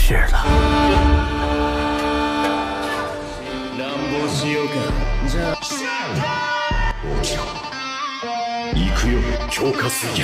事了。乱暴しようか。じゃあ。行くよ、強化水月。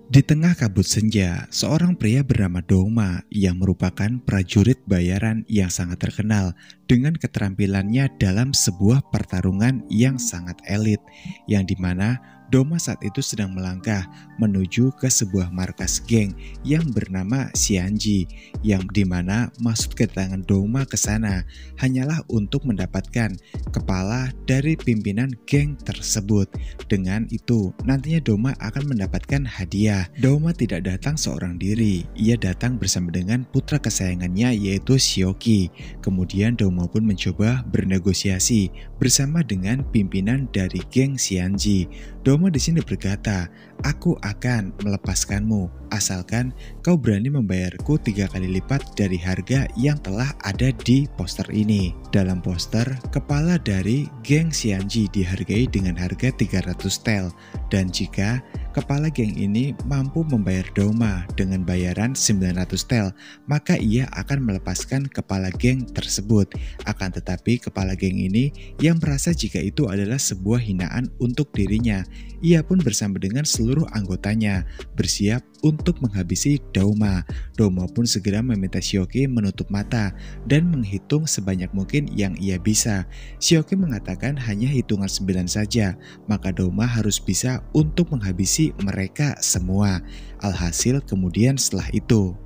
Di tengah kabut senja, seorang pria bernama Douma yang merupakan prajurit bayaran yang sangat terkenal dengan keterampilannya dalam sebuah pertarungan yang sangat elit, yang dimana Douma saat itu sedang melangkah menuju ke sebuah markas geng yang bernama Xianji, yang dimana maksud kedatangan Douma ke sana hanyalah untuk mendapatkan kepala dari pimpinan geng tersebut. Dengan itu nantinya Douma akan mendapatkan hadiah. Douma tidak datang seorang diri, ia datang bersama dengan putra kesayangannya yaitu Xiaoqi. Kemudian Douma pun mencoba bernegosiasi bersama dengan pimpinan dari geng Xianji. Douma di sini berkata, "Aku akan melepaskanmu asalkan kau berani membayarku 3 kali lipat dari harga yang telah ada di poster ini." Dalam poster, kepala dari geng Xianji dihargai dengan harga 300 tel, dan jika kepala geng ini mampu membayar Douma dengan bayaran 900 tel, maka ia akan melepaskan kepala geng tersebut. Akan tetapi kepala geng ini yang merasa jika itu adalah sebuah hinaan untuk dirinya, ia pun bersama dengan seluruh anggotanya bersiap untuk menghabisi Douma. Douma pun segera meminta Xiaoqi menutup mata dan menghitung sebanyak mungkin yang ia bisa. Xiaoqi mengatakan hanya hitungan 9 saja, maka Douma harus bisa untuk menghabisi mereka semua. Alhasil kemudian setelah itu,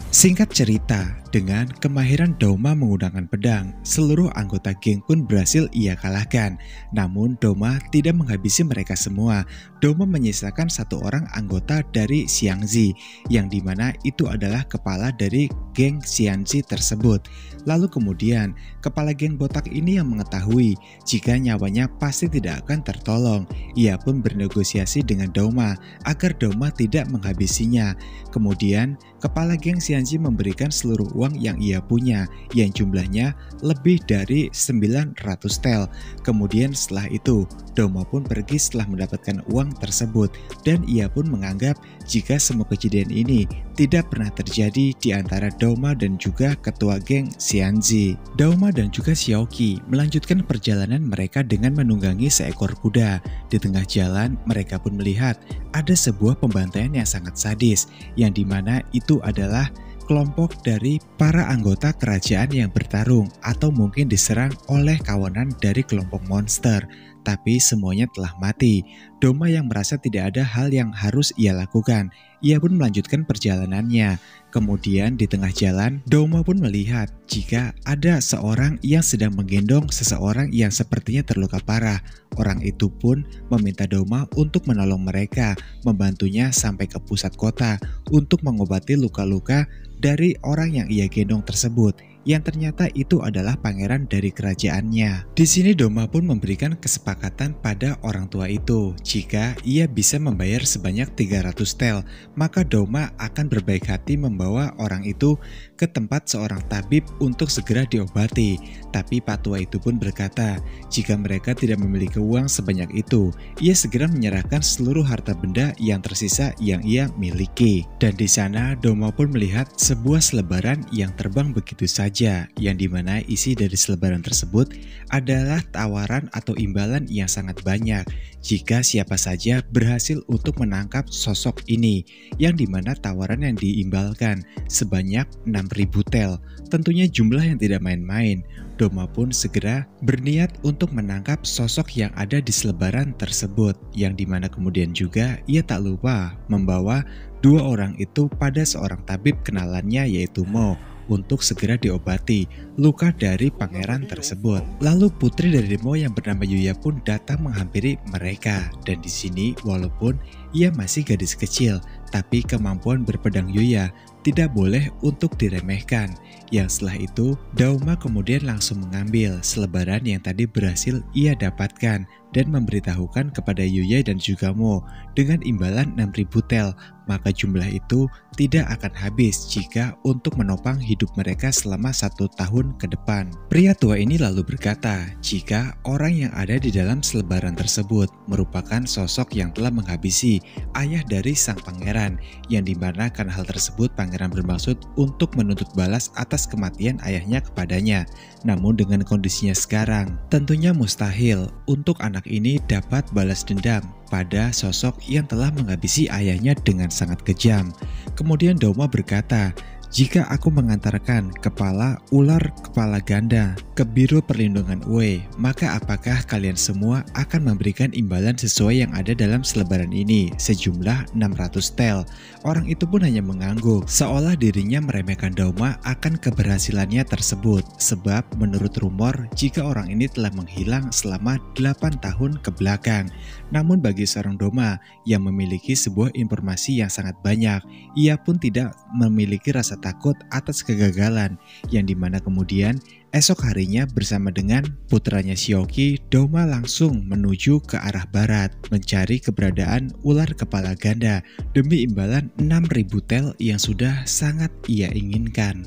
singkat cerita, dengan kemahiran Douma menggunakan pedang, seluruh anggota geng pun berhasil ia kalahkan. Namun Douma tidak menghabisi mereka semua. Douma menyisakan 1 orang anggota dari Xiangzi, yang dimana itu adalah kepala dari geng Xiangzi tersebut. Lalu kemudian kepala geng botak ini yang mengetahui jika nyawanya pasti tidak akan tertolong. Ia pun bernegosiasi dengan Douma agar Douma tidak menghabisinya. Kemudian kepala geng Xiangzi memberikan seluruh uang yang ia punya, yang jumlahnya lebih dari 900 tel. Kemudian setelah itu Douma pun pergi setelah mendapatkan uang tersebut, dan ia pun menganggap jika semua kejadian ini tidak pernah terjadi di antara Douma dan juga ketua geng Xianzi. Douma dan juga Xiaoqi melanjutkan perjalanan mereka dengan menunggangi seekor kuda. Di tengah jalan mereka pun melihat ada sebuah pembantaian yang sangat sadis, yang dimana itu adalah kelompok dari para anggota kerajaan yang bertarung atau mungkin diserang oleh kawanan dari kelompok monster. Tapi semuanya telah mati. Douma yang merasa tidak ada hal yang harus ia lakukan, ia pun melanjutkan perjalanannya. Kemudian di tengah jalan, Douma pun melihat jika ada seorang yang sedang menggendong seseorang yang sepertinya terluka parah. Orang itu pun meminta Douma untuk menolong mereka, membantunya sampai ke pusat kota untuk mengobati luka-luka dari orang yang ia gendong tersebut, yang ternyata itu adalah pangeran dari kerajaannya. Di sini Douma pun memberikan kesepakatan pada orang tua itu, jika ia bisa membayar sebanyak 300 tel, maka Douma akan berbaik hati membawa orang itu ke tempat seorang tabib untuk segera diobati. Tapi Pak tua itu pun berkata, jika mereka tidak memiliki uang sebanyak itu, ia segera menyerahkan seluruh harta benda yang tersisa yang ia miliki. Dan di sana Douma pun melihat sebuah selebaran yang terbang begitu saja, yang dimana isi dari selebaran tersebut adalah tawaran atau imbalan yang sangat banyak jika siapa saja berhasil untuk menangkap sosok ini, yang dimana tawaran yang diimbalkan sebanyak 6.000 tel. Tentunya jumlah yang tidak main-main. Douma pun segera berniat untuk menangkap sosok yang ada di selebaran tersebut, yang dimana kemudian juga ia tak lupa membawa 2 orang itu pada seorang tabib kenalannya yaitu Mo, untuk segera diobati luka dari pangeran tersebut. Lalu putri dari Mo yang bernama Yuya pun datang menghampiri mereka, dan di sini walaupun ia masih gadis kecil, tapi kemampuan berpedang Yuya tidak boleh untuk diremehkan. Yang setelah itu, Dauma kemudian langsung mengambil selebaran yang tadi berhasil ia dapatkan dan memberitahukan kepada Yuye dan juga Mo dengan imbalan 6.000 tel. Maka jumlah itu tidak akan habis jika untuk menopang hidup mereka selama 1 tahun ke depan. Pria tua ini lalu berkata, jika orang yang ada di dalam selebaran tersebut merupakan sosok yang telah menghabisi ayah dari sang pangeran, yang dimana karena hal tersebut pangeran bermaksud untuk menuntut balas atas kematian ayahnya kepadanya. Namun dengan kondisinya sekarang, tentunya mustahil untuk anak ini dapat balas dendam pada sosok yang telah menghabisi ayahnya dengan sangat kejam. Kemudian Dauma berkata, jika aku mengantarkan kepala ular kepala ganda ke Biro Perlindungan Wei, maka apakah kalian semua akan memberikan imbalan sesuai yang ada dalam selebaran ini, sejumlah 600 tel? Orang itu pun hanya mengangguk, seolah dirinya meremehkan Dauma akan keberhasilannya tersebut. Sebab menurut rumor, jika orang ini telah menghilang selama 8 tahun ke belakang. Namun bagi seorang Dauma yang memiliki sebuah informasi yang sangat banyak, ia pun tidak memiliki rasa takut atas kegagalan, yang dimana kemudian esok harinya bersama dengan putranya Xiaoqi, Dauma langsung menuju ke arah barat mencari keberadaan ular kepala ganda demi imbalan 6.000 tel yang sudah sangat ia inginkan.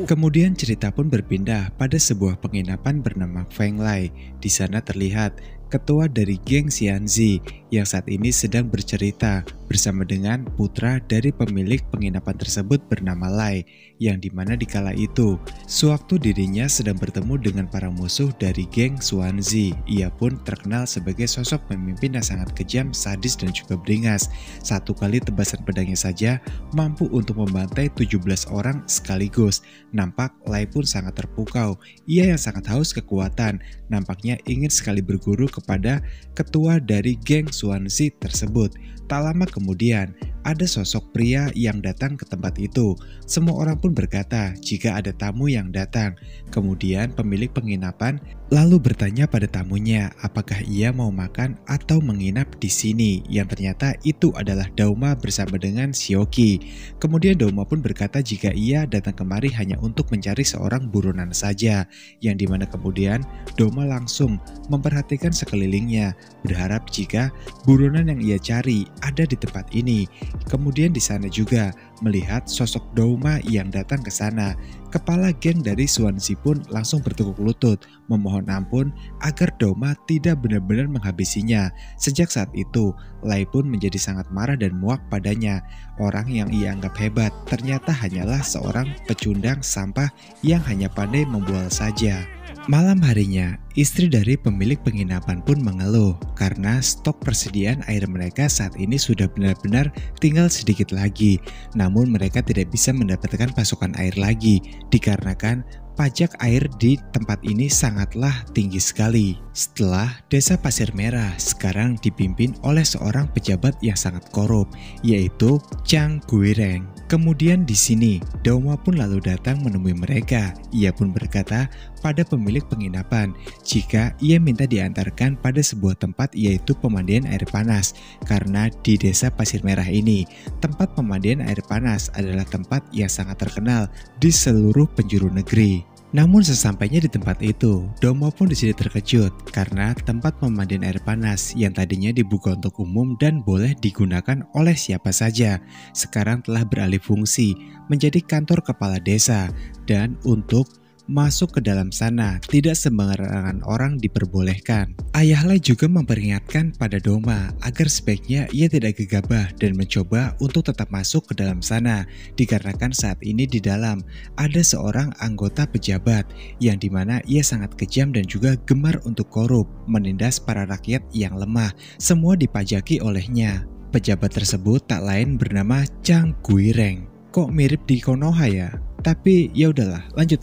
Kemudian cerita pun berpindah pada sebuah penginapan bernama Feng Lai. Di sana terlihat ketua dari geng Xianzi yang saat ini sedang bercerita bersama dengan putra dari pemilik penginapan tersebut bernama Lai, yang dimana di kala itu sewaktu dirinya sedang bertemu dengan para musuh dari geng Xuanzi, ia pun terkenal sebagai sosok pemimpin yang sangat kejam, sadis dan juga beringas. Satu kali tebasan pedangnya saja mampu untuk membantai 17 orang sekaligus. Nampak Lai pun sangat terpukau. Ia yang sangat haus kekuatan, nampaknya ingin sekali berguru kepada ketua dari geng Xuanzi tersebut. Tak lama kemudian, ada sosok pria yang datang ke tempat itu. Semua orang pun berkata jika ada tamu yang datang. Kemudian pemilik penginapan lalu bertanya pada tamunya apakah ia mau makan atau menginap di sini, yang ternyata itu adalah Dauma bersama dengan Xiaoqi. Kemudian Dauma pun berkata jika ia datang kemari hanya untuk mencari seorang buronan saja, yang dimana kemudian Dauma langsung memperhatikan sekelilingnya, berharap jika buronan yang ia cari ada di tempat ini. Kemudian di sana juga melihat sosok Dauma yang datang ke sana. Kepala geng dari Xuanzi pun langsung bertekuk lutut memohon ampun agar Dauma tidak benar-benar menghabisinya. Sejak saat itu, Lai pun menjadi sangat marah dan muak padanya. Orang yang ia anggap hebat ternyata hanyalah seorang pecundang sampah yang hanya pandai membual saja. Malam harinya, istri dari pemilik penginapan pun mengeluh karena stok persediaan air mereka saat ini sudah benar-benar tinggal sedikit lagi. Namun mereka tidak bisa mendapatkan pasokan air lagi dikarenakan pajak air di tempat ini sangatlah tinggi sekali. Setelah Desa Pasir Merah sekarang dipimpin oleh seorang pejabat yang sangat korup, yaitu Chang Guireng. Kemudian di sini, Dauma pun lalu datang menemui mereka. Ia pun berkata pada pemilik penginapan jika ia minta diantarkan pada sebuah tempat, yaitu pemandian air panas. Karena di Desa Pasir Merah ini, tempat pemandian air panas adalah tempat yang sangat terkenal di seluruh penjuru negeri. Namun sesampainya di tempat itu, Dauma pun di sini terkejut karena tempat pemandian air panas yang tadinya dibuka untuk umum dan boleh digunakan oleh siapa saja, sekarang telah beralih fungsi menjadi kantor kepala desa, dan untuk masuk ke dalam sana tidak sembarangan orang diperbolehkan. Ayah Lai juga memperingatkan pada Dauma agar sebaiknya ia tidak gegabah dan mencoba untuk tetap masuk ke dalam sana, dikarenakan saat ini di dalam ada seorang anggota pejabat yang dimana ia sangat kejam dan juga gemar untuk korup, menindas para rakyat yang lemah, semua dipajaki olehnya. Pejabat tersebut tak lain bernama Chang Guireng. Kok mirip di Konoha ya? Tapi ya udahlah, lanjut.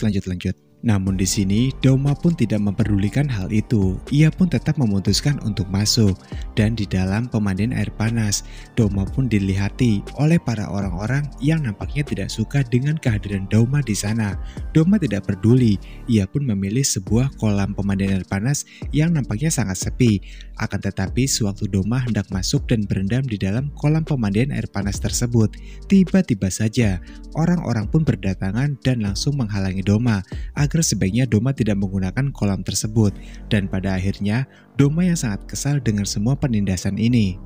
Namun di sini Doma pun tidak memperdulikan hal itu. Ia pun tetap memutuskan untuk masuk. Dan di dalam pemandian air panas, Doma pun dilihati oleh para orang-orang yang nampaknya tidak suka dengan kehadiran Doma di sana. Doma tidak peduli. Ia pun memilih sebuah kolam pemandian air panas yang nampaknya sangat sepi. Akan tetapi sewaktu Doma hendak masuk dan berendam di dalam kolam pemandian air panas tersebut, tiba-tiba saja orang-orang pun berdatangan dan langsung menghalangi Doma agar sebaiknya Doma tidak menggunakan kolam tersebut. Dan pada akhirnya Doma yang sangat kesal dengan semua penindasan ini.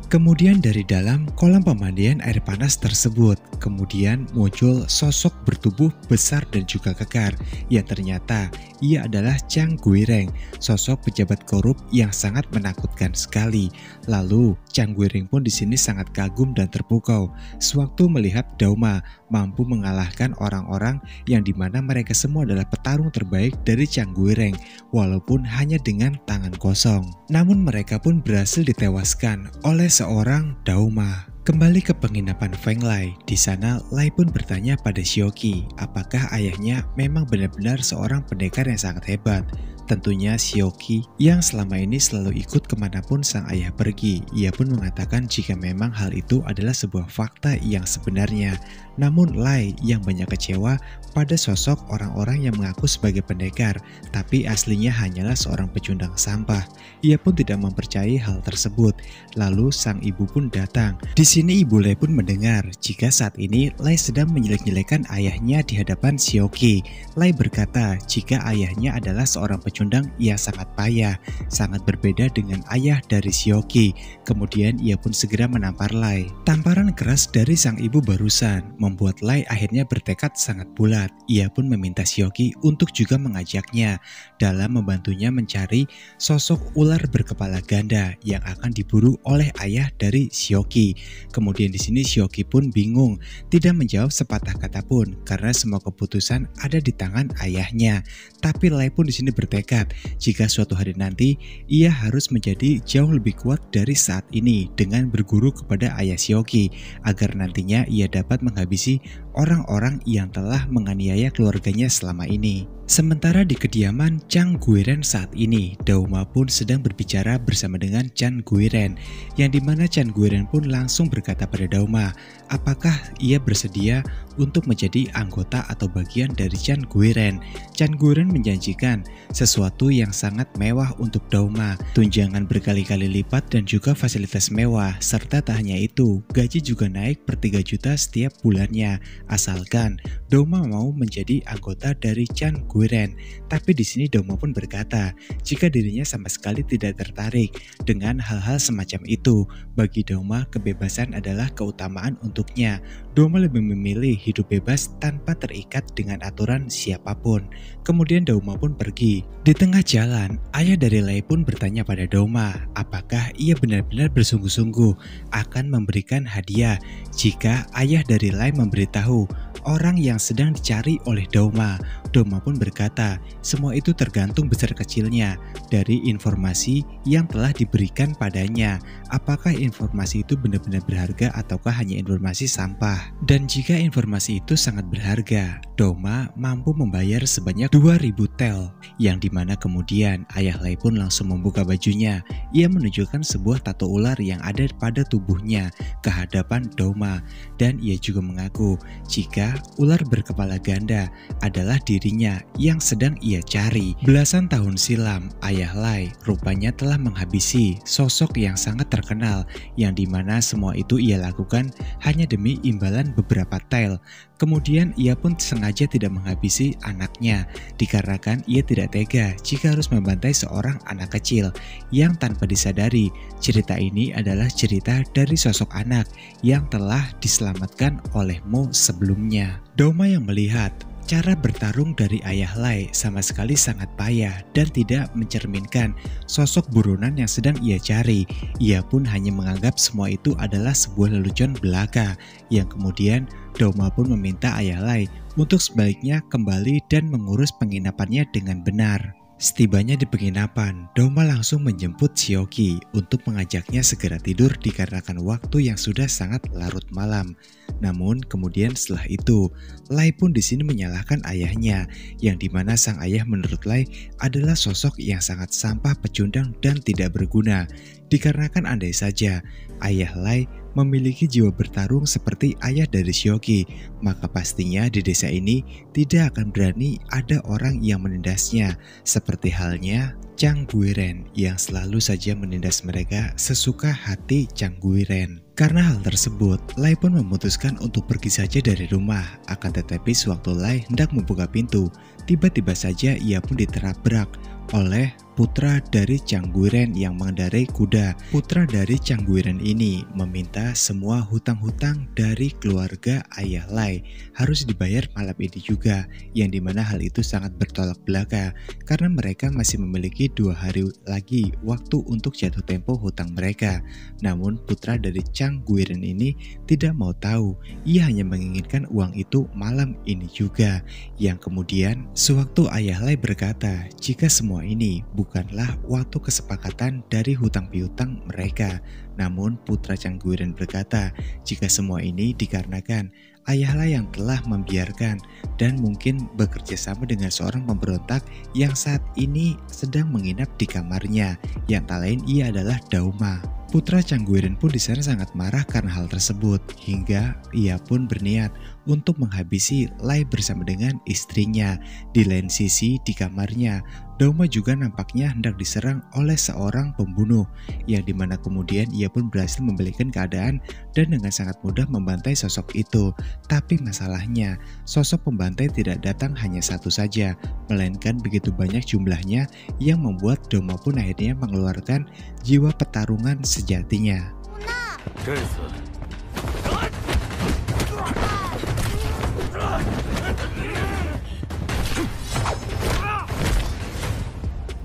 Kemudian dari dalam kolam pemandian air panas tersebut, kemudian muncul sosok bertubuh besar dan juga kekar yang ternyata ia adalah Chang Guireng, sosok pejabat korup yang sangat menakutkan sekali. Lalu Chang Guireng pun di sini sangat kagum dan terpukau sewaktu melihat Doma mampu mengalahkan orang-orang yang dimana mereka semua adalah petarung terbaik dari Chang Guireng walaupun hanya dengan tangan kosong. Namun mereka pun berhasil ditewaskan oleh seorang Dauma. Kembali ke penginapan Feng Lai, di sana Lai pun bertanya pada Xiaoqi apakah ayahnya memang benar-benar seorang pendekar yang sangat hebat. Tentunya Xiaoqi yang selama ini selalu ikut kemanapun sang ayah pergi. Ia pun mengatakan jika memang hal itu adalah sebuah fakta yang sebenarnya. Namun Lai yang banyak kecewa pada sosok orang-orang yang mengaku sebagai pendekar, tapi aslinya hanyalah seorang pecundang sampah. Ia pun tidak mempercayai hal tersebut. Lalu sang ibu pun datang. Di sini Ibu Lai pun mendengar jika saat ini Lai sedang menyelek-nyelekan ayahnya di hadapan Xiaoqi. Lai berkata jika ayahnya adalah seorang pecundang yang sangat payah, sangat berbeda dengan ayah dari Xiaoqi. Kemudian ia pun segera menampar Lai. Tamparan keras dari sang ibu barusan membuat Lai akhirnya bertekad sangat bulat. Ia pun meminta Xiaoqi untuk juga mengajaknya dalam membantunya mencari sosok ular berkepala ganda yang akan diburu oleh ayah dari Xiaoqi. Kemudian di sini Xiaoqi pun bingung, tidak menjawab sepatah kata pun karena semua keputusan ada di tangan ayahnya. Tapi Lai pun di sini bertekad jika suatu hari nanti ia harus menjadi jauh lebih kuat dari saat ini dengan berguru kepada ayah Xiaoqi agar nantinya ia dapat menghabisi orang-orang yang telah menganiaya keluarganya selama ini. Sementara di kediaman Chang Guiren saat ini, Dauma pun sedang berbicara bersama dengan Chang Guiren, yang dimana Chang Guiren pun langsung berkata pada Dauma, apakah ia bersedia untuk menjadi anggota atau bagian dari Chang Guiren. Chang Guiren menjanjikan sesuatu yang sangat mewah untuk Dauma, tunjangan berkali-kali lipat dan juga fasilitas mewah, serta tak hanya itu, gaji juga naik per 3 juta setiap bulannya, asalkan Dauma mau menjadi anggota dari Chang Guiren. Tapi di sini Dauma pun berkata jika dirinya sama sekali tidak tertarik dengan hal-hal semacam itu. Bagi Dauma kebebasan adalah keutamaan untuknya. Dauma lebih memilih hidup bebas tanpa terikat dengan aturan siapapun. Kemudian Dauma pun pergi. Di tengah jalan, ayah dari Lai pun bertanya pada Dauma apakah ia benar-benar bersungguh-sungguh akan memberikan hadiah jika ayah dari Lai memberitahu orang yang sedang dicari oleh Dauma. Dauma pun berkata semua itu tergantung besar kecilnya dari informasi yang telah diberikan padanya. Apakah informasi itu benar-benar berharga ataukah hanya informasi sampah? Dan jika informasi itu sangat berharga, Dauma mampu membayar sebanyak 2000 tel, yang dimana kemudian ayah Lai pun langsung membuka bajunya. Ia menunjukkan sebuah tato ular yang ada pada tubuhnya ke hadapan Dauma, dan ia juga mengaku jika ular berkepala ganda adalah dirinya yang sedang ia cari. Belasan tahun silam, ayah Lai rupanya telah menghabisi sosok yang sangat terkenal, yang dimana semua itu ia lakukan hanya demi imbalan beberapa tel. Kemudian ia pun sengaja tidak menghabisi anaknya dikarenakan ia tidak tega jika harus membantai seorang anak kecil yang tanpa disadari cerita ini adalah cerita dari sosok anak yang telah diselamatkan oleh Mo sebelumnya. Dauma yang melihat cara bertarung dari ayah Lai sama sekali sangat payah dan tidak mencerminkan sosok buronan yang sedang ia cari. Ia pun hanya menganggap semua itu adalah sebuah lelucon belaka, yang kemudian Dauma pun meminta ayah Lai untuk sebaiknya kembali dan mengurus penginapannya dengan benar. Setibanya di penginapan, Doma langsung menjemput Shioki untuk mengajaknya segera tidur dikarenakan waktu yang sudah sangat larut malam. Namun kemudian setelah itu, Lai pun di sini menyalahkan ayahnya, yang dimana sang ayah menurut Lai adalah sosok yang sangat sampah, pecundang dan tidak berguna. Dikarenakan andai saja ayah Lai memiliki jiwa bertarung seperti ayah dari Shioki, maka pastinya di desa ini tidak akan berani ada orang yang menindasnya, seperti halnya Chang Guiren yang selalu saja menindas mereka sesuka hati Chang Guiren. Karena hal tersebut, Lai pun memutuskan untuk pergi saja dari rumah. Akan tetapi sewaktu Lai hendak membuka pintu, tiba-tiba saja ia pun diterabrak oleh putra dari Chang Guiren yang mengendarai kuda. Putra dari Chang Guiren ini meminta semua hutang-hutang dari keluarga ayah Lai harus dibayar malam ini juga, yang dimana hal itu sangat bertolak belakang karena mereka masih memiliki 2 hari lagi waktu untuk jatuh tempo hutang mereka. Namun putra dari Chang Guiren ini tidak mau tahu, ia hanya menginginkan uang itu malam ini juga, yang kemudian sewaktu ayah Lai berkata jika semua ini bukanlah waktu kesepakatan dari hutang piutang mereka. Namun putra Chang Guiren berkata jika semua ini dikarenakan ayahlah yang telah membiarkan dan mungkin bekerja sama dengan seorang pemberontak yang saat ini sedang menginap di kamarnya, yang tak lain ia adalah Dauma. Putra Chang Guiren pun di sana sangat marah karena hal tersebut, hingga ia pun berniat untuk menghabisi Lai bersama dengan istrinya. Di lain sisi di kamarnya, Dauma juga nampaknya hendak diserang oleh seorang pembunuh, yang dimana kemudian ia pun berhasil membalikkan keadaan dan dengan sangat mudah membantai sosok itu. Tapi masalahnya, sosok pembantai tidak datang hanya satu saja, melainkan begitu banyak jumlahnya yang membuat Dauma pun akhirnya mengeluarkan jiwa pertarungan sejatinya.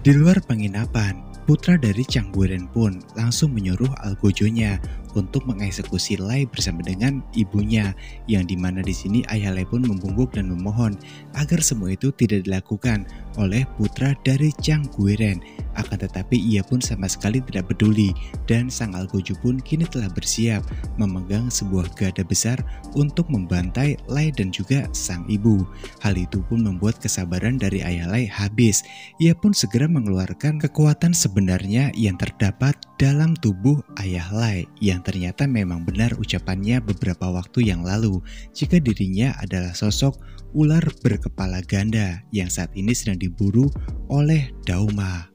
Di luar penginapan, putra dari Chang Guiren pun langsung menyuruh algojonya untuk mengeksekusi Lai bersama dengan ibunya, yang dimana di sini ayah Lai pun membungkuk dan memohon agar semua itu tidak dilakukan oleh putra dari Chang Guiren. Akan tetapi ia pun sama sekali tidak peduli, dan sang algojo pun kini telah bersiap memegang sebuah gada besar untuk membantai Lai dan juga sang ibu. Hal itu pun membuat kesabaran dari ayah Lai habis. Ia pun segera mengeluarkan kekuatan sebenarnya yang terdapat dalam tubuh ayah Lai, yang ternyata memang benar ucapannya beberapa waktu yang lalu jika dirinya adalah sosok ular berkepala ganda yang saat ini sedang diburu oleh Dauma.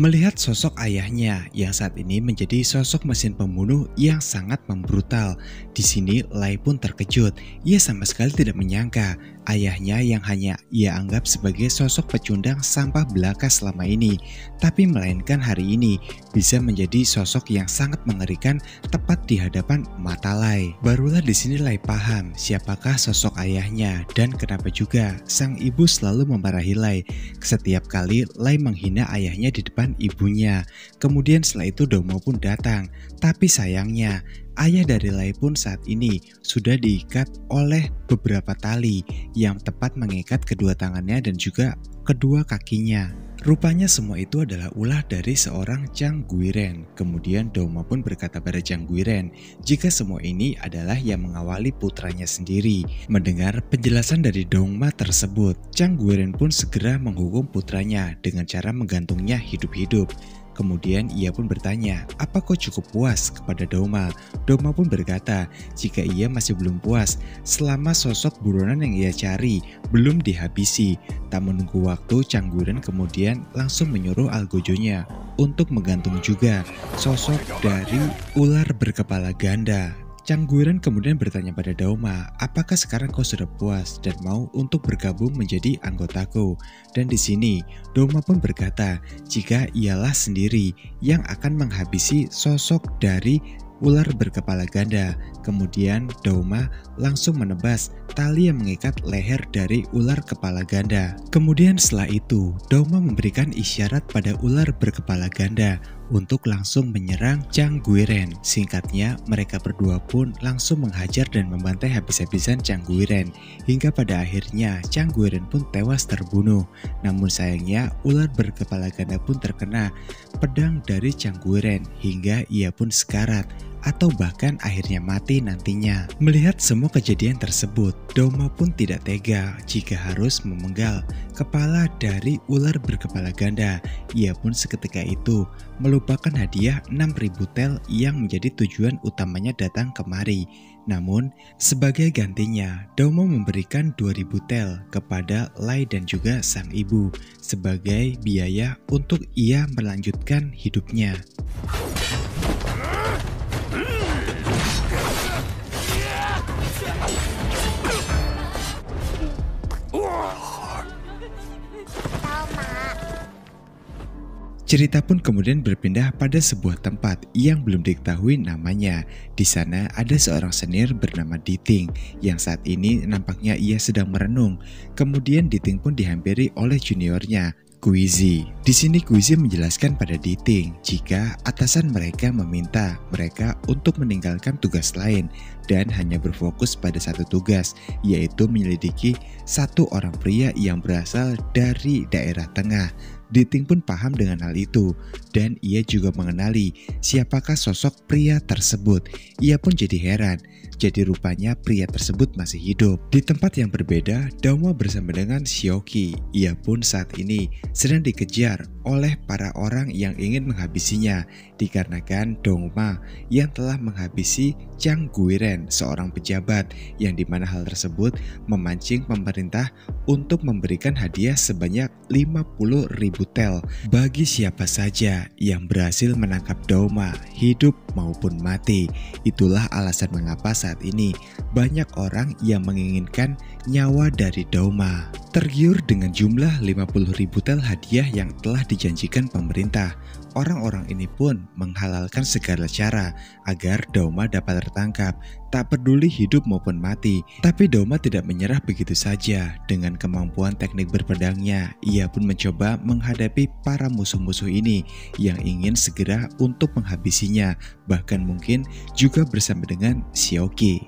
Melihat sosok ayahnya yang saat ini menjadi sosok mesin pembunuh yang sangat membrutal, di sini Lai pun terkejut. Ia sama sekali tidak menyangka ayahnya yang hanya ia anggap sebagai sosok pecundang sampah belaka selama ini, tapi melainkan hari ini bisa menjadi sosok yang sangat mengerikan tepat di hadapan mata Lai. Barulah di sini Lai paham siapakah sosok ayahnya dan kenapa juga sang ibu selalu memarahi Lai setiap kali Lai menghina ayahnya di depan ibunya. Kemudian setelah itu Dauma pun datang, tapi sayangnya ayah dari Lai pun saat ini sudah diikat oleh beberapa tali yang tepat mengikat kedua tangannya dan juga kedua kakinya. Rupanya semua itu adalah ulah dari seorang Chang Guiren. Kemudian Dauma pun berkata pada Chang Guiren jika semua ini adalah yang mengawali putranya sendiri. Mendengar penjelasan dari Dauma tersebut, Chang Guiren pun segera menghukum putranya dengan cara menggantungnya hidup-hidup. Kemudian ia pun bertanya, apa kau cukup puas kepada Dauma? Dauma pun berkata, jika ia masih belum puas selama sosok buronan yang ia cari belum dihabisi. Tak menunggu waktu, Chang Guiren kemudian langsung menyuruh algojonya untuk menggantung juga sosok dari ular berkepala ganda. Chang Guiren kemudian bertanya pada Dauma, apakah sekarang kau sudah puas dan mau untuk bergabung menjadi anggotaku? Dan di sini Dauma pun berkata, jika ialah sendiri yang akan menghabisi sosok dari ular berkepala ganda. Kemudian Dauma langsung menebas tali yang mengikat leher dari ular kepala ganda. Kemudian setelah itu Dauma memberikan isyarat pada ular berkepala ganda untuk langsung menyerang Chang Guiren. Singkatnya, mereka berdua pun langsung menghajar dan membantai habis-habisan Chang Guiren. Hingga pada akhirnya Chang Guiren pun tewas terbunuh. Namun sayangnya ular berkepala ganda pun terkena pedang dari Chang Guiren hingga ia pun sekarat atau bahkan akhirnya mati nantinya. Melihat semua kejadian tersebut, Dauma pun tidak tega jika harus memenggal kepala dari ular berkepala ganda. Ia pun seketika itu melupakan hadiah 6.000 tel yang menjadi tujuan utamanya datang kemari. Namun, sebagai gantinya, Dauma memberikan 2.000 tel kepada Lai dan juga sang ibu sebagai biaya untuk ia melanjutkan hidupnya. Cerita pun kemudian berpindah pada sebuah tempat yang belum diketahui namanya. Di sana ada seorang senior bernama Diting yang saat ini nampaknya ia sedang merenung. Kemudian Diting pun dihampiri oleh juniornya, Guizi. Di sini Guizi menjelaskan pada Diting jika atasan mereka meminta mereka untuk meninggalkan tugas lain dan hanya berfokus pada satu tugas, yaitu menyelidiki satu orang pria yang berasal dari daerah tengah. Diting pun paham dengan hal itu dan ia juga mengenali siapakah sosok pria tersebut. Ia pun jadi heran, jadi rupanya pria tersebut masih hidup. Di tempat yang berbeda, Dauma bersama dengan Xiaoqi. Ia pun saat ini sedang dikejar oleh para orang yang ingin menghabisinya dikarenakan Dauma yang telah menghabisi Chang Guiren, seorang pejabat, yang dimana hal tersebut memancing pemerintah untuk memberikan hadiah sebanyak 50.000 tel bagi siapa saja yang berhasil menangkap Dauma, hidup maupun mati. Itulah alasan mengapa saat ini banyak orang yang menginginkan nyawa dari Dauma. Tergiur dengan jumlah 50.000 tel hadiah yang telah dijanjikan pemerintah, orang-orang ini pun menghalalkan segala cara agar Dauma dapat tertangkap, tak peduli hidup maupun mati. Tapi Dauma tidak menyerah begitu saja. Dengan kemampuan teknik berpedangnya, ia pun mencoba menghadapi para musuh-musuh ini yang ingin segera untuk menghabisinya, bahkan mungkin juga bersama dengan Xiaoqi.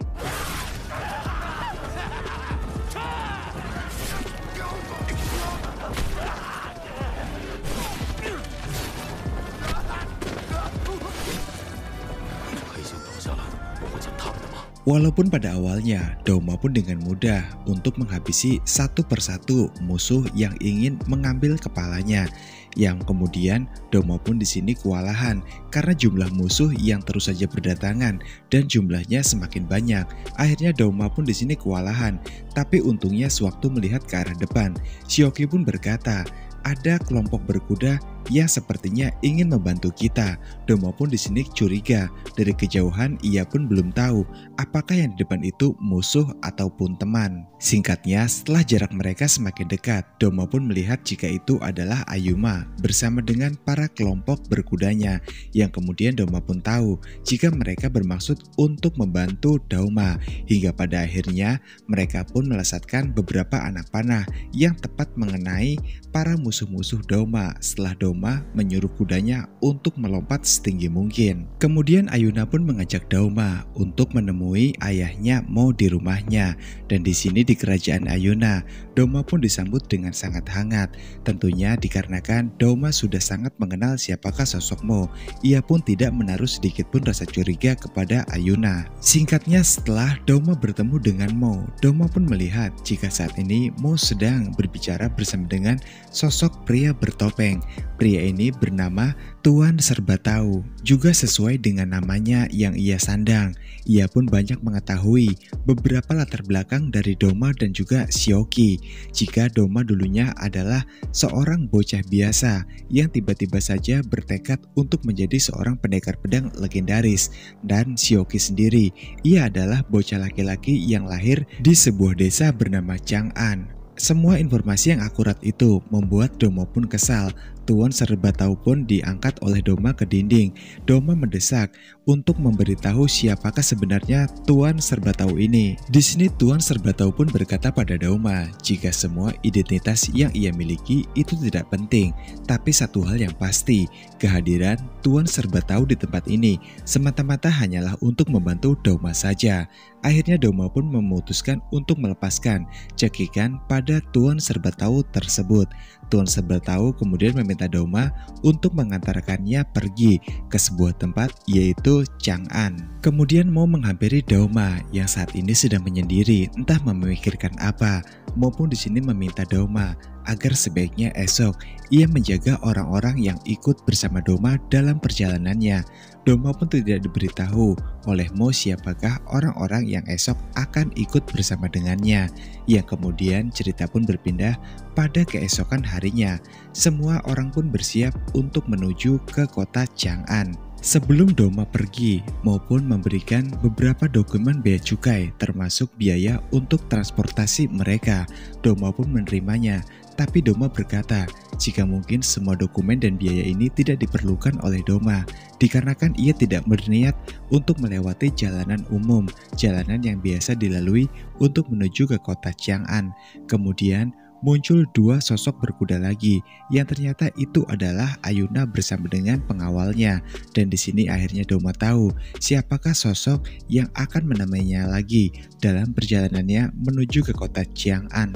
Walaupun pada awalnya Dauma pun dengan mudah untuk menghabisi satu persatu musuh yang ingin mengambil kepalanya, yang kemudian Dauma pun di sini kewalahan karena jumlah musuh yang terus saja berdatangan dan jumlahnya semakin banyak. Akhirnya Dauma pun di sini kewalahan, tapi untungnya sewaktu melihat ke arah depan, Xiaoqi pun berkata, ada kelompok berkuda yang sepertinya ingin membantu kita. Dauma pun di sini curiga. Dari kejauhan ia pun belum tahu apakah yang di depan itu musuh ataupun teman. Singkatnya, setelah jarak mereka semakin dekat, Dauma pun melihat jika itu adalah Ayuma bersama dengan para kelompok berkudanya, yang kemudian Dauma pun tahu jika mereka bermaksud untuk membantu Dauma. Hingga pada akhirnya mereka pun melesatkan beberapa anak panah yang tepat mengenai para musuh-musuh Dauma setelah Dauma menyuruh kudanya untuk melompat setinggi mungkin. Kemudian Ayuna pun mengajak Dauma untuk menemui ayahnya Mo di rumahnya, dan di sini di kerajaan Ayuna, Dauma pun disambut dengan sangat hangat. Tentunya dikarenakan Dauma sudah sangat mengenal siapakah sosok Mo, ia pun tidak menaruh sedikit pun rasa curiga kepada Ayuna. Singkatnya, setelah Dauma bertemu dengan Mo, Dauma pun melihat jika saat ini Mo sedang berbicara bersama dengan sosok pria bertopeng. Pria ini bernama Tuan Serba Tahu, juga sesuai dengan namanya yang ia sandang. Ia pun banyak mengetahui beberapa latar belakang dari Dauma dan juga Xiaoqi. Jika Dauma dulunya adalah seorang bocah biasa yang tiba-tiba saja bertekad untuk menjadi seorang pendekar pedang legendaris, dan Xiaoqi sendiri, ia adalah bocah laki-laki yang lahir di sebuah desa bernama Chang'an. Semua informasi yang akurat itu membuat Dauma pun kesal Tuan Serba Tahu pun diangkat oleh Doma ke dinding. Doma mendesak untuk memberitahu siapakah sebenarnya Tuan Serba Tahu ini. Di sini Tuan Serba Tahu pun berkata pada Doma jika semua identitas yang ia miliki itu tidak penting, tapi satu hal yang pasti, kehadiran Tuan Serba Tahu di tempat ini semata-mata hanyalah untuk membantu Doma saja. Akhirnya Doma pun memutuskan untuk melepaskan cekikan pada Tuan Serba Tahu tersebut. Tuan Serba Tahu kemudian meminta Doma untuk mengantarkannya pergi ke sebuah tempat yaitu Chang'an. Kemudian mau menghampiri Doma yang saat ini sedang menyendiri, entah memikirkan apa, maupun di sini meminta Doma agar sebaiknya esok ia menjaga orang-orang yang ikut bersama Doma dalam perjalanannya. Doma pun tidak diberitahu oleh Mo siapakah orang-orang yang esok akan ikut bersama dengannya. Yang kemudian cerita pun berpindah pada keesokan harinya. Semua orang pun bersiap untuk menuju ke kota Chang'an. Sebelum Doma pergi maupun memberikan beberapa dokumen bea cukai termasuk biaya untuk transportasi mereka, Doma pun menerimanya. Tapi Doma berkata jika mungkin semua dokumen dan biaya ini tidak diperlukan oleh Doma dikarenakan ia tidak berniat untuk melewati jalanan umum, jalanan yang biasa dilalui untuk menuju ke kota Chang'an. Kemudian muncul dua sosok berkuda lagi yang ternyata itu adalah Ayuna bersama dengan pengawalnya, dan di sini akhirnya Doma tahu siapakah sosok yang akan menemaninya lagi dalam perjalanannya menuju ke kota Chang'an.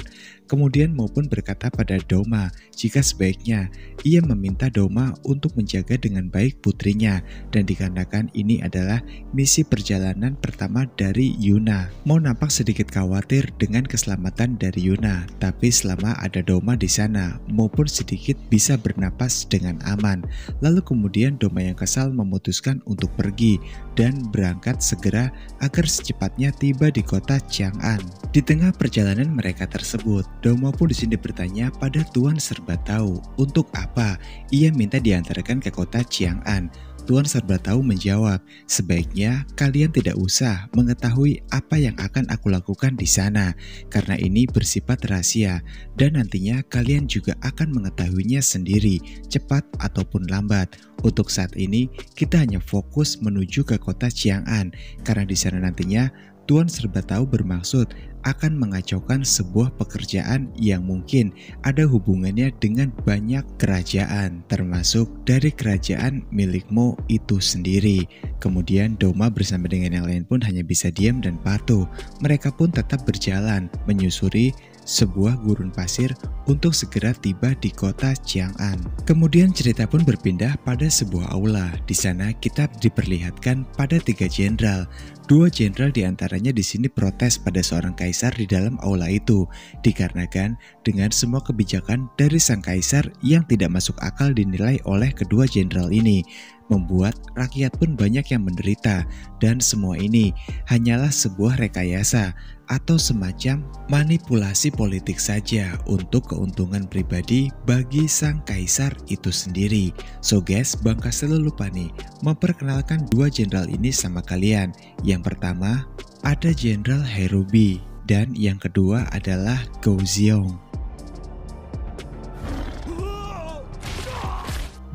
Kemudian maupun berkata pada Doma jika sebaiknya ia meminta Doma untuk menjaga dengan baik putrinya, dan dikarenakan ini adalah misi perjalanan pertama dari Yuna. Mo nampak sedikit khawatir dengan keselamatan dari Yuna, tapi selama ada Doma di sana, Mo pun sedikit bisa bernapas dengan aman. Lalu kemudian Doma yang kesal memutuskan untuk pergi dan berangkat segera agar secepatnya tiba di kota Chang'an. Di tengah perjalanan mereka tersebut, Doma pun di sini bertanya pada Tuan Serba Tahu untuk apa ia minta diantarkan ke kota Chang'an. Tuan Serba Tahu menjawab, sebaiknya kalian tidak usah mengetahui apa yang akan aku lakukan di sana, karena ini bersifat rahasia dan nantinya kalian juga akan mengetahuinya sendiri, cepat ataupun lambat. Untuk saat ini kita hanya fokus menuju ke kota Chang'an, karena di sana nantinya Tuan Serba Tahu bermaksud akan mengacaukan sebuah pekerjaan yang mungkin ada hubungannya dengan banyak kerajaan, termasuk dari kerajaan milik Mo itu sendiri. Kemudian Doma bersama dengan yang lain pun hanya bisa diam dan patuh. Mereka pun tetap berjalan menyusuri sebuah gurun pasir untuk segera tiba di kota Chang'an. Kemudian cerita pun berpindah pada sebuah aula. Di sana kita diperlihatkan pada 3 jenderal. 2 jenderal diantaranya di sini protes pada seorang kaisar di dalam aula itu, dikarenakan dengan semua kebijakan dari sang kaisar yang tidak masuk akal dinilai oleh kedua jenderal ini, membuat rakyat pun banyak yang menderita, dan semua ini hanyalah sebuah rekayasa atau semacam manipulasi politik saja untuk keuntungan pribadi bagi sang kaisar itu sendiri. So guys, Bang Castello lupa nih memperkenalkan 2 jenderal ini sama kalian. Yang pertama ada Jenderal Herubi dan yang kedua adalah Gou Xiong.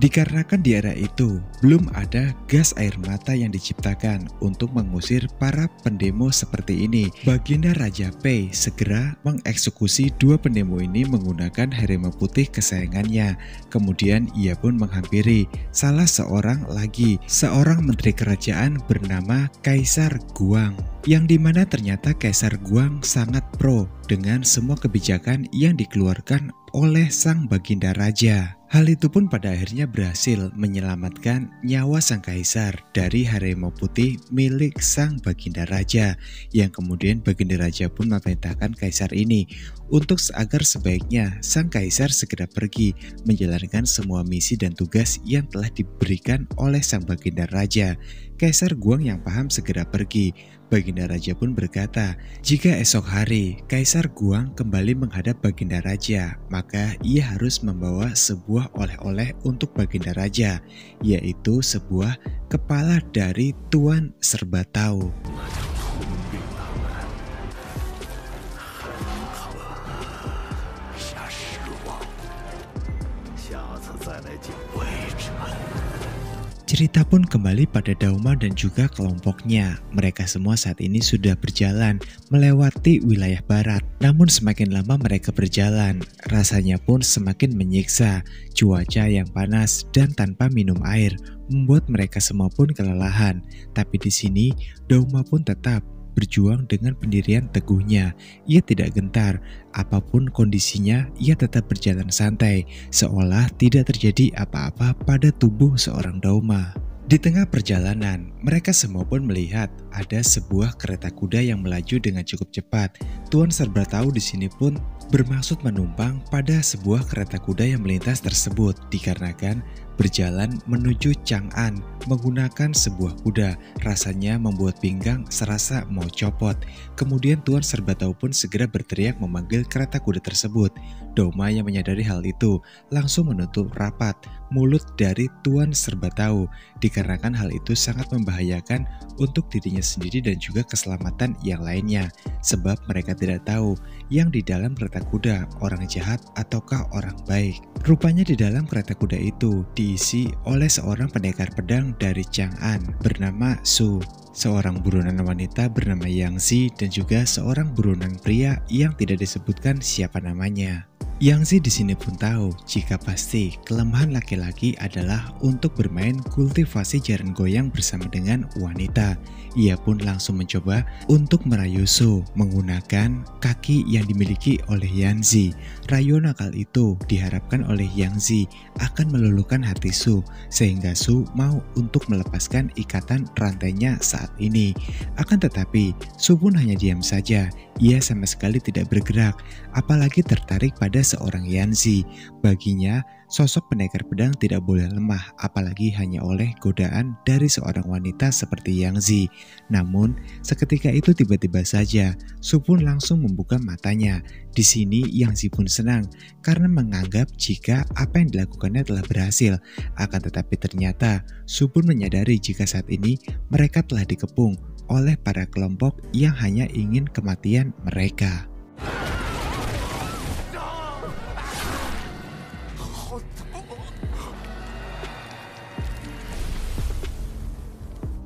Dikarenakan di era itu belum ada gas air mata yang diciptakan untuk mengusir para pendemo seperti ini, Baginda Raja Pei segera mengeksekusi 2 pendemo ini menggunakan harimau putih kesayangannya. Kemudian ia pun menghampiri salah seorang lagi, seorang menteri kerajaan bernama Kaisar Guang, yang dimana ternyata Kaisar Guang sangat pro dengan semua kebijakan yang dikeluarkan oleh sang Baginda Raja. Hal itu pun pada akhirnya berhasil menyelamatkan nyawa sang kaisar dari harimau putih milik sang Baginda Raja, yang kemudian Baginda Raja pun memerintahkan kaisar ini untuk agar sebaiknya sang kaisar segera pergi menjalankan semua misi dan tugas yang telah diberikan oleh sang Baginda Raja. Kaisar Guang yang paham segera pergi. Baginda Raja pun berkata, jika esok hari Kaisar Guang kembali menghadap Baginda Raja, maka ia harus membawa sebuah oleh-oleh untuk Baginda Raja, yaitu sebuah kepala dari Tuan Serba Tahu. Cerita pun kembali pada Dauma dan juga kelompoknya. Mereka semua saat ini sudah berjalan melewati wilayah barat. Namun semakin lama mereka berjalan, rasanya pun semakin menyiksa. Cuaca yang panas dan tanpa minum air membuat mereka semua pun kelelahan. Tapi di sini Dauma pun tetap berjuang dengan pendirian teguhnya. Ia tidak gentar, apapun kondisinya ia tetap berjalan santai, seolah tidak terjadi apa-apa pada tubuh seorang Dauma. Di tengah perjalanan, mereka semua pun melihat ada sebuah kereta kuda yang melaju dengan cukup cepat. Tuan serba tahu di sini pun bermaksud menumpang pada sebuah kereta kuda yang melintas tersebut dikarenakan berjalan menuju Chang'an menggunakan sebuah kuda. Rasanya membuat pinggang serasa mau copot. Kemudian Tuan serba tahu pun segera berteriak memanggil kereta kuda tersebut. Dauma yang menyadari hal itu langsung menutup rapat mulut dari Tuan serba tahu dikarenakan hal itu sangat membahayakan untuk dirinya sendiri dan juga keselamatan yang lainnya, sebab mereka tidak tahu yang di dalam kereta kuda orang jahat ataukah orang baik. Rupanya di dalam kereta kuda itu diisi oleh seorang pendekar pedang dari Chang'an bernama Su, seorang buronan wanita bernama Yang Zi, dan juga seorang buronan pria yang tidak disebutkan siapa namanya. Yang Zi di sini pun tahu jika pasti kelemahan laki-laki adalah untuk bermain kultivasi jaran goyang bersama dengan wanita. Ia pun langsung mencoba untuk merayu Su menggunakan kaki yang dimiliki oleh Yang Zi. Rayu nakal itu diharapkan oleh Yang Zi akan meluluhkan hati Su sehingga Su mau untuk melepaskan ikatan rantainya saat ini. Akan tetapi Su pun hanya diam saja. Ia sama sekali tidak bergerak, apalagi tertarik pada seorang Yang Zi. Baginya, sosok pendekar pedang tidak boleh lemah, apalagi hanya oleh godaan dari seorang wanita seperti Yang Zi. Namun, seketika itu tiba-tiba saja, Su pun langsung membuka matanya. Di sini Yang Zi pun senang karena menganggap jika apa yang dilakukannya telah berhasil. Akan tetapi ternyata Su pun menyadari jika saat ini mereka telah dikepung oleh para kelompok yang hanya ingin kematian mereka.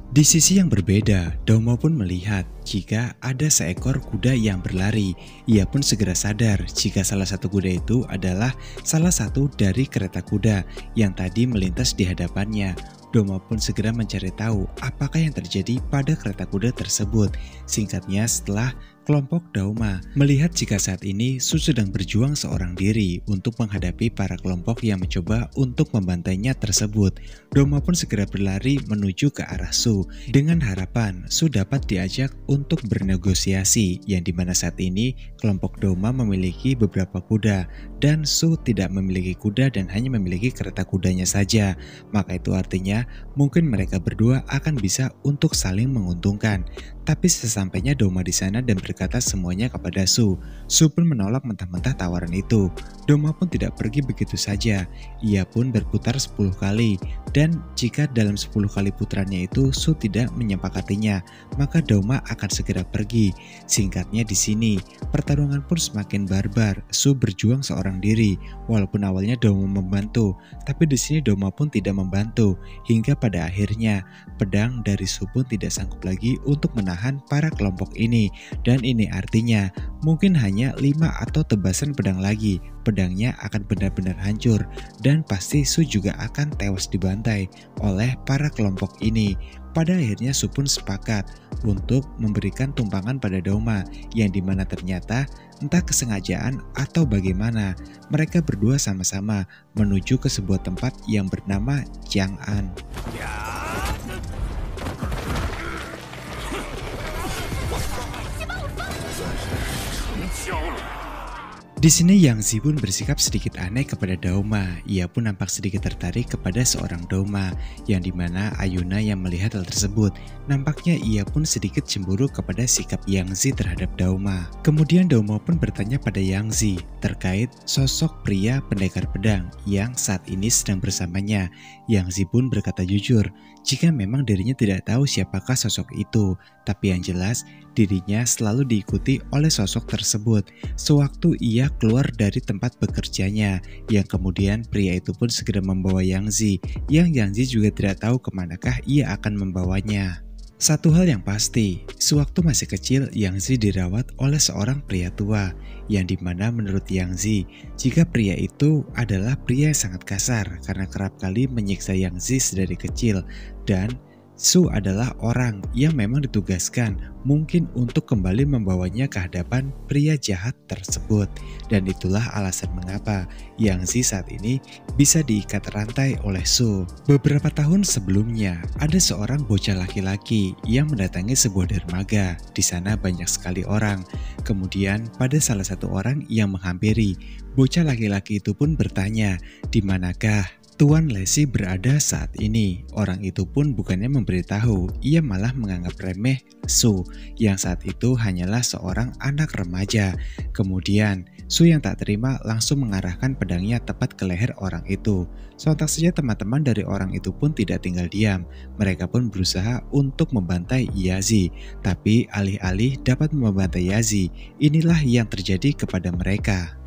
Di sisi yang berbeda, Dauma pun melihat jika ada seekor kuda yang berlari. Ia pun segera sadar jika salah satu kuda itu adalah salah satu dari kereta kuda yang tadi melintas di hadapannya. Dauma pun segera mencari tahu apakah yang terjadi pada kereta kuda tersebut. Singkatnya, setelah kelompok Dauma melihat jika saat ini Su sedang berjuang seorang diri untuk menghadapi para kelompok yang mencoba untuk membantainya tersebut, Dauma pun segera berlari menuju ke arah Su dengan harapan Su dapat diajak untuk bernegosiasi, yang dimana saat ini kelompok Dauma memiliki beberapa kuda dan Su tidak memiliki kuda dan hanya memiliki kereta kudanya saja. Maka itu artinya mungkin mereka berdua akan bisa untuk saling menguntungkan. Tapi sesampainya Dauma di sana dan berkata semuanya kepada Su, Su pun menolak mentah-mentah tawaran itu. Dauma pun tidak pergi begitu saja. Ia pun berputar 10 kali, dan jika dalam 10 kali putarannya itu Su tidak menyepakatinya, maka Dauma akan segera pergi. Singkatnya di sini, pertarungan pun semakin barbar. Su berjuang seorang diri, walaupun awalnya Dauma membantu, tapi di sini Dauma pun tidak membantu. Hingga pada akhirnya, pedang dari Su pun tidak sanggup lagi untuk menahan para kelompok ini, dan ini artinya mungkin hanya 5 atau tebasan pedang lagi, pedangnya akan benar-benar hancur dan pasti Su juga akan tewas dibantai oleh para kelompok ini. Pada akhirnya Su pun sepakat untuk memberikan tumpangan pada Dauma, yang dimana ternyata entah kesengajaan atau bagaimana mereka berdua sama-sama menuju ke sebuah tempat yang bernama Chang'an. Di sini Yang Zi pun bersikap sedikit aneh kepada Dauma. Ia pun nampak sedikit tertarik kepada seorang Dauma, yang dimana Ayuna yang melihat hal tersebut. Nampaknya ia pun sedikit cemburu kepada sikap Yang Zi terhadap Dauma. Kemudian Dauma pun bertanya pada Yang Zi terkait sosok pria pendekar pedang yang saat ini sedang bersamanya. Yang Zi pun berkata jujur jika memang dirinya tidak tahu siapakah sosok itu, tapi yang jelas dirinya selalu diikuti oleh sosok tersebut sewaktu ia keluar dari tempat bekerjanya, yang kemudian pria itu pun segera membawa Yang Zi, yang Yang Zi juga tidak tahu kemanakah ia akan membawanya. Satu hal yang pasti, sewaktu masih kecil Yang Zi dirawat oleh seorang pria tua, yang dimana menurut Yang Zi, jika pria itu adalah pria yang sangat kasar karena kerap kali menyiksa Yang Zi sedari kecil, dan Su adalah orang yang memang ditugaskan mungkin untuk kembali membawanya ke hadapan pria jahat tersebut. Dan itulah alasan mengapa Yang Zi saat ini bisa diikat rantai oleh Su. Beberapa tahun sebelumnya, ada seorang bocah laki-laki yang mendatangi sebuah dermaga. Di sana banyak sekali orang. Kemudian pada salah satu orang yang menghampiri, bocah laki-laki itu pun bertanya, "Di manakah Tuan Lesi berada saat ini?" Orang itu pun bukannya memberitahu, ia malah menganggap remeh Su yang saat itu hanyalah seorang anak remaja. Kemudian Su yang tak terima langsung mengarahkan pedangnya tepat ke leher orang itu. Sontak saja teman-teman dari orang itu pun tidak tinggal diam. Mereka pun berusaha untuk membantai Yazi, tapi alih-alih dapat membantai Yazi, inilah yang terjadi kepada mereka.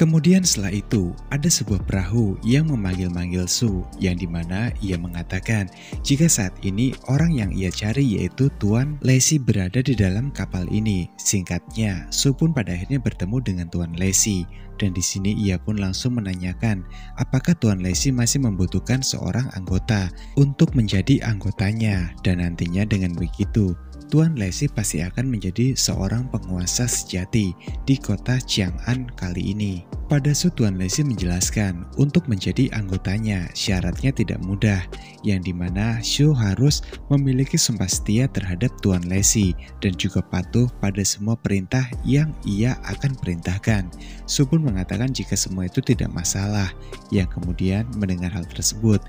Kemudian setelah itu, ada sebuah perahu yang memanggil-manggil Su, yang dimana ia mengatakan jika saat ini orang yang ia cari yaitu Tuan Lesi berada di dalam kapal ini. Singkatnya, Su pun pada akhirnya bertemu dengan Tuan Lesi, dan di sini ia pun langsung menanyakan apakah Tuan Lesi masih membutuhkan seorang anggota untuk menjadi anggotanya, dan nantinya dengan begitu Tuan Lesi pasti akan menjadi seorang penguasa sejati di kota Chang'an kali ini. Pada Su, Tuan Lesi menjelaskan untuk menjadi anggotanya syaratnya tidak mudah, yang dimana Su harus memiliki sumpah setia terhadap Tuan Lesi dan juga patuh pada semua perintah yang ia akan perintahkan. Su pun mengatakan jika semua itu tidak masalah, yang kemudian mendengar hal tersebut,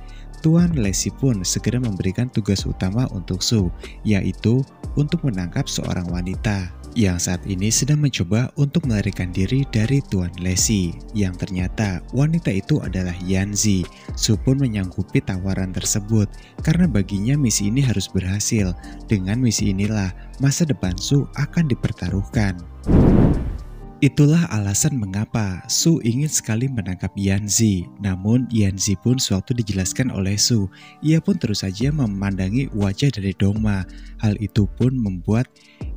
Tuan Lesi pun segera memberikan tugas utama untuk Su, yaitu untuk menangkap seorang wanita yang saat ini sedang mencoba untuk melarikan diri dari Tuan Lesi, yang ternyata wanita itu adalah Yan Zi. Su pun menyanggupi tawaran tersebut karena baginya misi ini harus berhasil. Dengan misi inilah masa depan Su akan dipertaruhkan. Itulah alasan mengapa Su ingin sekali menangkap Yan Zi. Namun Yan Zi pun sewaktu dijelaskan oleh Su, ia pun terus saja memandangi wajah dari Dongma. Hal itu pun membuat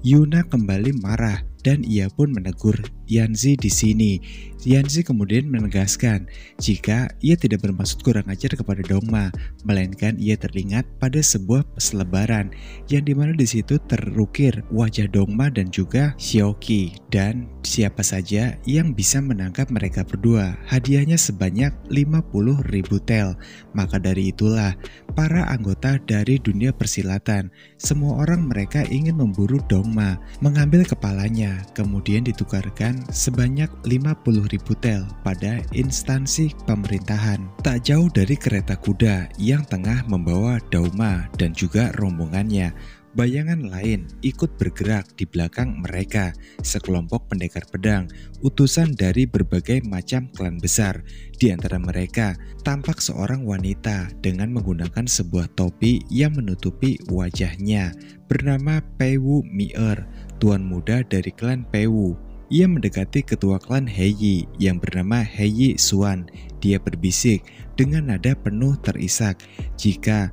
Yuna kembali marah dan ia pun menegur Yan Zi di sini. Yan Zi kemudian menegaskan jika ia tidak bermaksud kurang ajar kepada Dongma, melainkan ia teringat pada sebuah selebaran yang dimana di situ terukir wajah Dongma dan juga Xiaoqi, dan siapa saja yang bisa menangkap mereka berdua hadiahnya sebanyak 50.000 tel. Maka dari itulah para anggota dari dunia persilatan, semua orang mereka ingin memburu Dongma, mengambil kepalanya, kemudian ditukarkan sebanyak 50.000 tel pada instansi pemerintahan. Tak jauh dari kereta kuda yang tengah membawa Dongma dan juga rombongannya, bayangan lain ikut bergerak di belakang mereka, sekelompok pendekar pedang, utusan dari berbagai macam klan besar. Di antara mereka tampak seorang wanita dengan menggunakan sebuah topi yang menutupi wajahnya, bernama Peiwu Mi'er, tuan muda dari klan Peiwu. Ia mendekati ketua klan Heyi yang bernama Heyi Xuan. Dia berbisik dengan nada penuh terisak, jika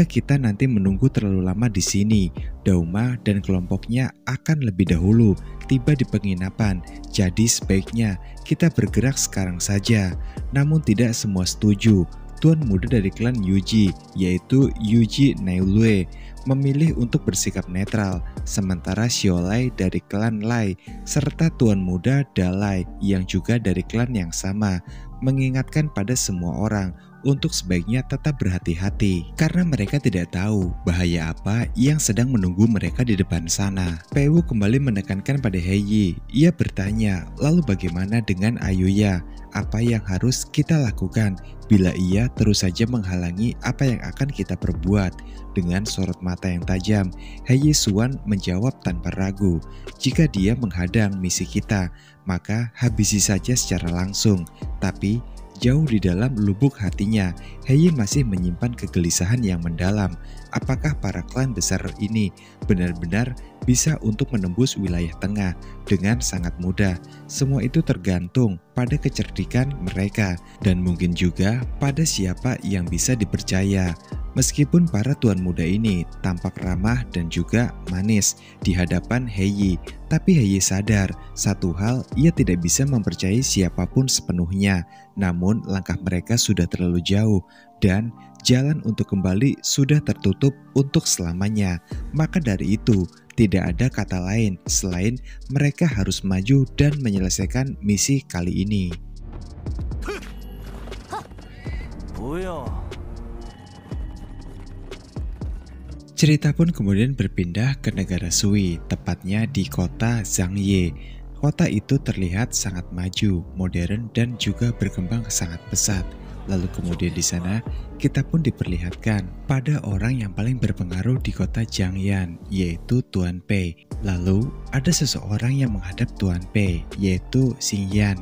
kita nanti menunggu terlalu lama di sini, Dauma dan kelompoknya akan lebih dahulu tiba di penginapan. Jadi sebaiknya kita bergerak sekarang saja. Namun tidak semua setuju. Tuan muda dari klan Yuji, yaitu Yuji Nailue, memilih untuk bersikap netral, sementara Xiaolai dari klan Lai serta tuan muda Dalai yang juga dari klan yang sama mengingatkan pada semua orang untuk sebaiknya tetap berhati-hati karena mereka tidak tahu bahaya apa yang sedang menunggu mereka di depan sana. Peiwu kembali menekankan pada Heyi. Ia bertanya, lalu bagaimana dengan Ayuya? Apa yang harus kita lakukan bila ia terus saja menghalangi apa yang akan kita perbuat? Dengan sorot mata yang tajam, Heyi Xuan menjawab tanpa ragu, jika dia menghadang misi kita, maka habisi saja secara langsung. Tapi jauh di dalam lubuk hatinya, Heyi masih menyimpan kegelisahan yang mendalam. Apakah para klan besar ini benar-benar bisa untuk menembus wilayah tengah dengan sangat mudah? Semua itu tergantung pada kecerdikan mereka dan mungkin juga pada siapa yang bisa dipercaya. Meskipun para tuan muda ini tampak ramah dan juga manis di hadapan Heyi, tapi Heyi sadar satu hal, ia tidak bisa mempercayai siapapun sepenuhnya. Namun langkah mereka sudah terlalu jauh dan jalan untuk kembali sudah tertutup untuk selamanya. Maka dari itu, tidak ada kata lain selain mereka harus maju dan menyelesaikan misi kali ini. Cerita pun kemudian berpindah ke negara Sui, tepatnya di kota Zhangye. Kota itu terlihat sangat maju, modern, dan juga berkembang sangat pesat. Lalu kemudian di sana kita pun diperlihatkan pada orang yang paling berpengaruh di kota Jiangyan, yaitu Tuan Pei. Lalu ada seseorang yang menghadap Tuan Pei, yaitu Xing Yan.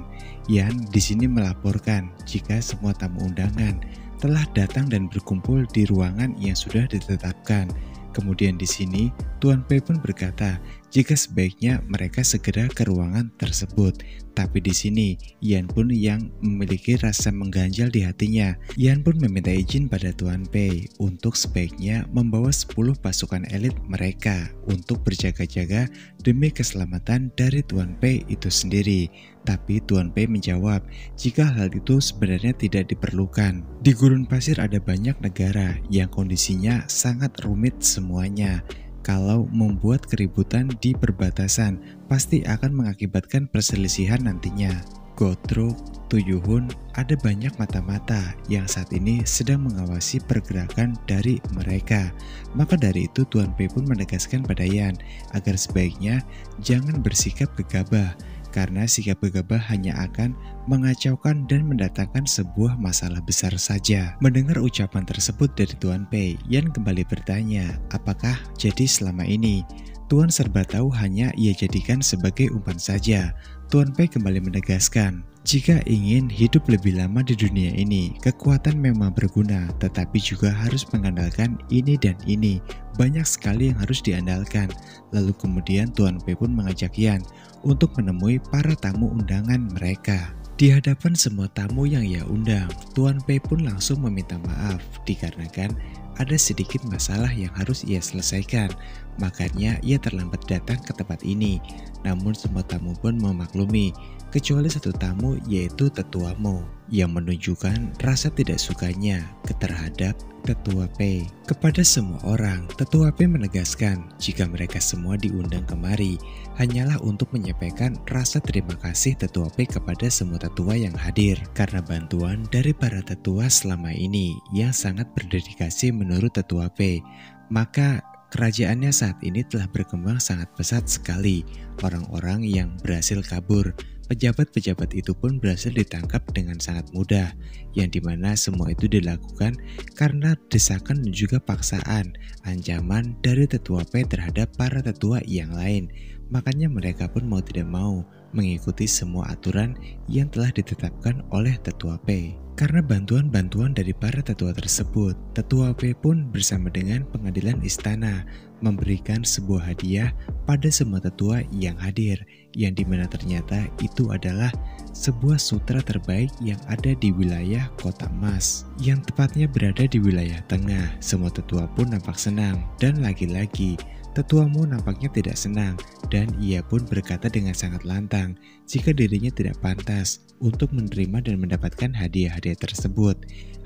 Yan di sini melaporkan jika semua tamu undangan telah datang dan berkumpul di ruangan yang sudah ditetapkan. Kemudian di sini Tuan Pei pun berkata jika sebaiknya mereka segera ke ruangan tersebut. Tapi di sini Yan pun yang memiliki rasa mengganjal di hatinya. Yan pun meminta izin pada Tuan Pei untuk sebaiknya membawa 10 pasukan elit mereka untuk berjaga-jaga demi keselamatan dari Tuan Pei itu sendiri. Tapi Tuan Pei menjawab jika hal itu sebenarnya tidak diperlukan. Di gurun pasir ada banyak negara yang kondisinya sangat rumit semuanya. Kalau membuat keributan di perbatasan, pasti akan mengakibatkan perselisihan nantinya. Gotruk, Tuyuhun, ada banyak mata-mata yang saat ini sedang mengawasi pergerakan dari mereka. Maka dari itu Tuan Pei pun menegaskan pada Yan agar sebaiknya jangan bersikap gegabah, karena sikap gegabah hanya akan mengacaukan dan mendatangkan sebuah masalah besar saja. Mendengar ucapan tersebut dari Tuan Pei, Yan kembali bertanya, apakah jadi selama ini Tuan serba tahu hanya ia jadikan sebagai umpan saja? Tuan Pei kembali menegaskan, jika ingin hidup lebih lama di dunia ini, kekuatan memang berguna, tetapi juga harus mengandalkan ini dan ini. Banyak sekali yang harus diandalkan. Lalu kemudian Tuan Pei pun mengajak Yan untuk menemui para tamu undangan mereka. Di hadapan semua tamu yang ia undang, Tuan Pei pun langsung meminta maaf dikarenakan ada sedikit masalah yang harus ia selesaikan. Makanya ia terlambat datang ke tempat ini. Namun semua tamu pun memaklumi, kecuali satu tamu yaitu Tetuamu yang menunjukkan rasa tidak sukanya terhadap Tetua Pei. Kepada semua orang, Tetua Pei menegaskan jika mereka semua diundang kemari hanyalah untuk menyampaikan rasa terima kasih Tetua Pei kepada semua tetua yang hadir karena bantuan dari para tetua selama ini yang sangat berdedikasi menurut Tetua Pei. Maka kerajaannya saat ini telah berkembang sangat pesat sekali. Orang-orang yang berhasil kabur, pejabat-pejabat itu pun berhasil ditangkap dengan sangat mudah, yang dimana semua itu dilakukan karena desakan dan juga paksaan, ancaman dari Tetua Pei terhadap para tetua yang lain. Makanya mereka pun mau tidak mau mengikuti semua aturan yang telah ditetapkan oleh Tetua Pei. Karena bantuan-bantuan dari para tetua tersebut, Tetua Pei pun bersama dengan pengadilan istana memberikan sebuah hadiah pada semua tetua yang hadir, yang dimana ternyata itu adalah sebuah sutra terbaik yang ada di wilayah Kota Emas, yang tepatnya berada di wilayah tengah. Semua tetua pun nampak senang, dan lagi-lagi Tetuamu nampaknya tidak senang, dan ia pun berkata dengan sangat lantang jika dirinya tidak pantas untuk menerima dan mendapatkan hadiah-hadiah tersebut.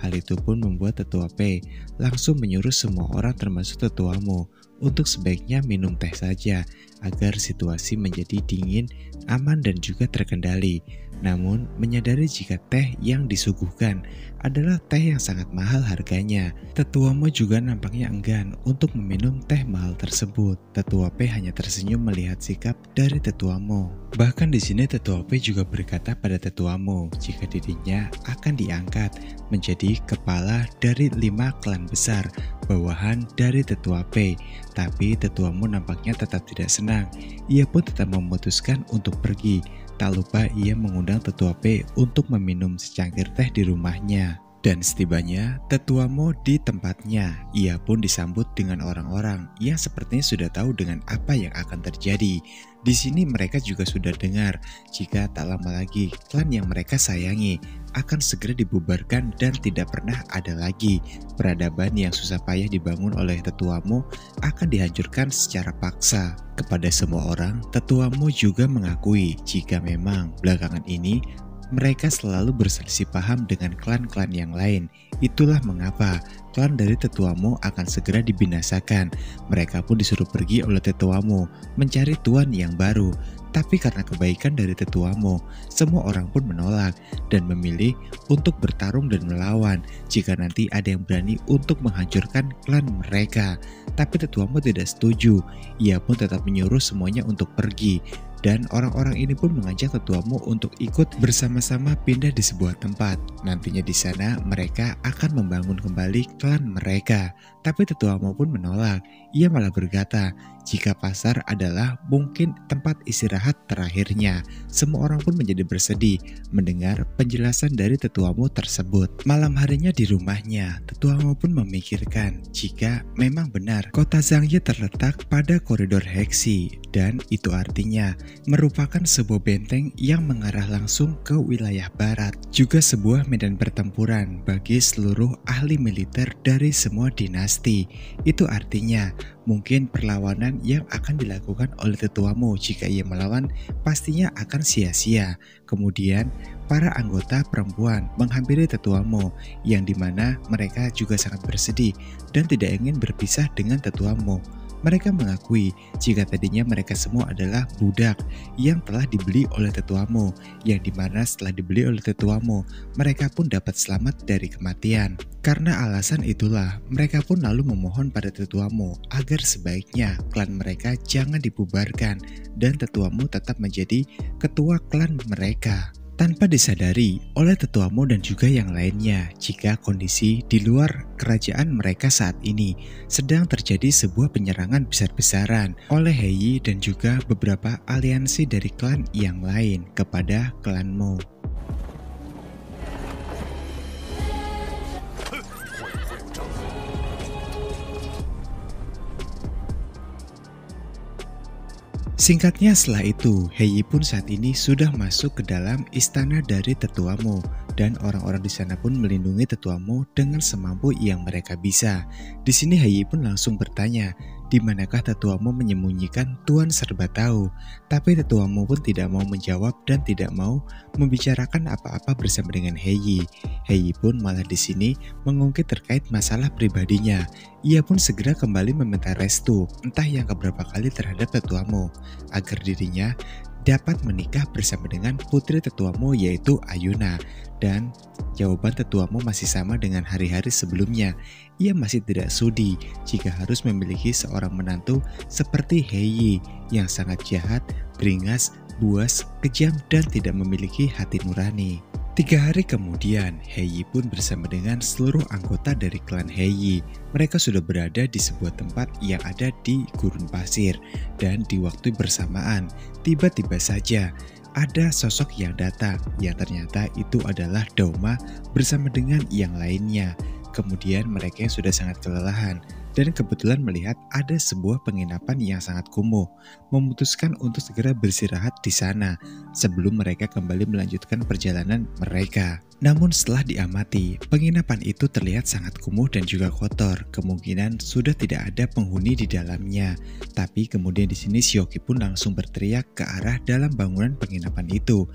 Hal itu pun membuat Tetua Pei langsung menyuruh semua orang termasuk Tetuamu untuk sebaiknya minum teh saja agar situasi menjadi dingin, aman dan juga terkendali. namun menyadari jika teh yang disuguhkan adalah teh yang sangat mahal harganya. Tetua Mo juga nampaknya enggan untuk meminum teh mahal tersebut. Tetua P hanya tersenyum melihat sikap dari Tetua Mo. Bahkan di sini Tetua P juga berkata pada Tetua Mo jika dirinya akan diangkat menjadi kepala dari 5 klan besar bawahan dari Tetua P. Tapi Tetua Mo nampaknya tetap tidak senang. Ia pun tetap memutuskan untuk pergi. Tak lupa ia mengundang Tetua P untuk meminum secangkir teh di rumahnya. Dan setibanya Tetua Mo di tempatnya, ia pun disambut dengan orang-orang yang sepertinya sudah tahu dengan apa yang akan terjadi. Di sini mereka juga sudah dengar jika tak lama lagi klan yang mereka sayangi akan segera dibubarkan dan tidak pernah ada lagi. Peradaban yang susah payah dibangun oleh Tetua Mo akan dihancurkan secara paksa. Kepada semua orang, Tetua Mo juga mengakui jika memang belakangan ini mereka selalu berselisih paham dengan klan-klan yang lain. Itulah mengapa klan dari Tetua Mo akan segera dibinasakan. Mereka pun disuruh pergi oleh Tetua Mo mencari tuan yang baru. Tapi karena kebaikan dari Tetua Mo, semua orang pun menolak dan memilih untuk bertarung dan melawan jika nanti ada yang berani untuk menghancurkan klan mereka. Tapi Tetua Mo tidak setuju. Ia pun tetap menyuruh semuanya untuk pergi. Dan orang-orang ini pun mengajak Tetua Mo untuk ikut bersama-sama pindah di sebuah tempat. Nantinya di sana mereka akan membangun kembali klan mereka. Tapi Tetua Mo pun menolak. Ia malah berkata, jika pasar adalah mungkin tempat istirahat terakhirnya. Semua orang pun menjadi bersedih mendengar penjelasan dari Tetua Mo tersebut. Malam harinya di rumahnya, Tetua Mo pun memikirkan jika memang benar kota Zhangye terletak pada koridor Heksi. Dan itu artinya merupakan sebuah benteng yang mengarah langsung ke wilayah barat. Juga sebuah medan pertempuran bagi seluruh ahli militer dari semua dinasti. Itu artinya mungkin perlawanan yang akan dilakukan oleh Tetua Mo jika ia melawan pastinya akan sia-sia. Kemudian para anggota perempuan menghampiri Tetua Mo yang dimana mereka juga sangat bersedih dan tidak ingin berpisah dengan Tetua Mo. Mereka mengakui jika tadinya mereka semua adalah budak yang telah dibeli oleh Tetua Mo, yang dimana setelah dibeli oleh Tetua Mo, mereka pun dapat selamat dari kematian. Karena alasan itulah, mereka pun lalu memohon pada Tetua Mo agar sebaiknya klan mereka jangan dibubarkan dan Tetua Mo tetap menjadi ketua klan mereka. Tanpa disadari oleh Tetua Mo dan juga yang lainnya jika kondisi di luar kerajaan mereka saat ini sedang terjadi sebuah penyerangan besar-besaran oleh Heyi dan juga beberapa aliansi dari klan yang lain kepada klan Mo. Singkatnya setelah itu, Heyi pun saat ini sudah masuk ke dalam istana dari Tetua Mo dan orang-orang di sana pun melindungi Tetua Mo dengan semampu yang mereka bisa. Di sini Heyi pun langsung bertanya, di manakah Tetua Mo menyembunyikan Tuan serba tahu? Tapi Tetua Mo pun tidak mau menjawab dan tidak mau membicarakan apa-apa bersama dengan Heyi. Heyi pun malah di sini mengungkit terkait masalah pribadinya. Ia pun segera kembali meminta restu, entah yang keberapa kali terhadap Tetua Mo, agar dirinya dapat menikah bersama dengan putri Tetua Mo yaitu Ayuna. Dan jawaban Tetua Mo masih sama dengan hari-hari sebelumnya. Ia masih tidak sudi jika harus memiliki seorang menantu seperti Heyi yang sangat jahat, beringas, buas, kejam dan tidak memiliki hati nurani. 3 hari kemudian, Heyi pun bersama dengan seluruh anggota dari klan Heyi. Mereka sudah berada di sebuah tempat yang ada di gurun pasir. Dan di waktu bersamaan, tiba-tiba saja ada sosok yang datang, yang ternyata itu adalah Dauma bersama dengan yang lainnya. Kemudian mereka yang sudah sangat kelelahan dan kebetulan melihat ada sebuah penginapan yang sangat kumuh, memutuskan untuk segera beristirahat di sana sebelum mereka kembali melanjutkan perjalanan mereka. Namun setelah diamati, penginapan itu terlihat sangat kumuh dan juga kotor. Kemungkinan sudah tidak ada penghuni di dalamnya. Tapi kemudian di sini Xiaoqi pun langsung berteriak ke arah dalam bangunan penginapan itu.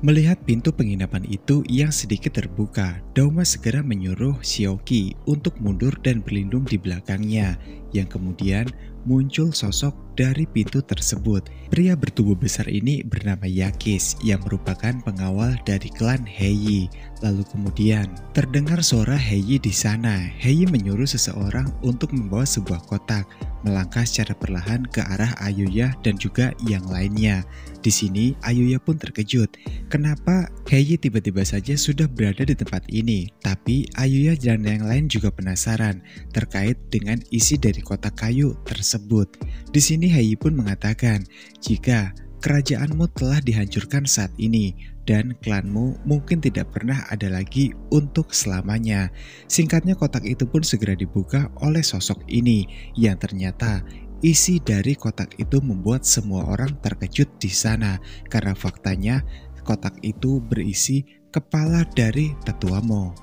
Melihat pintu penginapan itu yang sedikit terbuka, Dauma segera menyuruh Xiaoqi untuk mundur dan berlindung di belakangnya. yang kemudian muncul sosok dari pintu tersebut. Pria bertubuh besar ini bernama Yakis yang merupakan pengawal dari klan Heiyi. Lalu kemudian terdengar suara Heiyi di sana. Heiyi menyuruh seseorang untuk membawa sebuah kotak, melangkah secara perlahan ke arah Ayuya dan juga yang lainnya. Di sini Ayuya pun terkejut. Kenapa Heiyi tiba-tiba saja sudah berada di tempat ini? Tapi Ayuya dan yang lain juga penasaran terkait dengan isi dari kotak kayu tersebut. Di sini Heiyi pun mengatakan, jika kerajaanmu telah dihancurkan saat ini dan klanmu mungkin tidak pernah ada lagi untuk selamanya. Singkatnya kotak itu pun segera dibuka oleh sosok ini yang ternyata isi dari kotak itu membuat semua orang terkejut di sana karena faktanya kotak itu berisi kepala dari tetua Mo.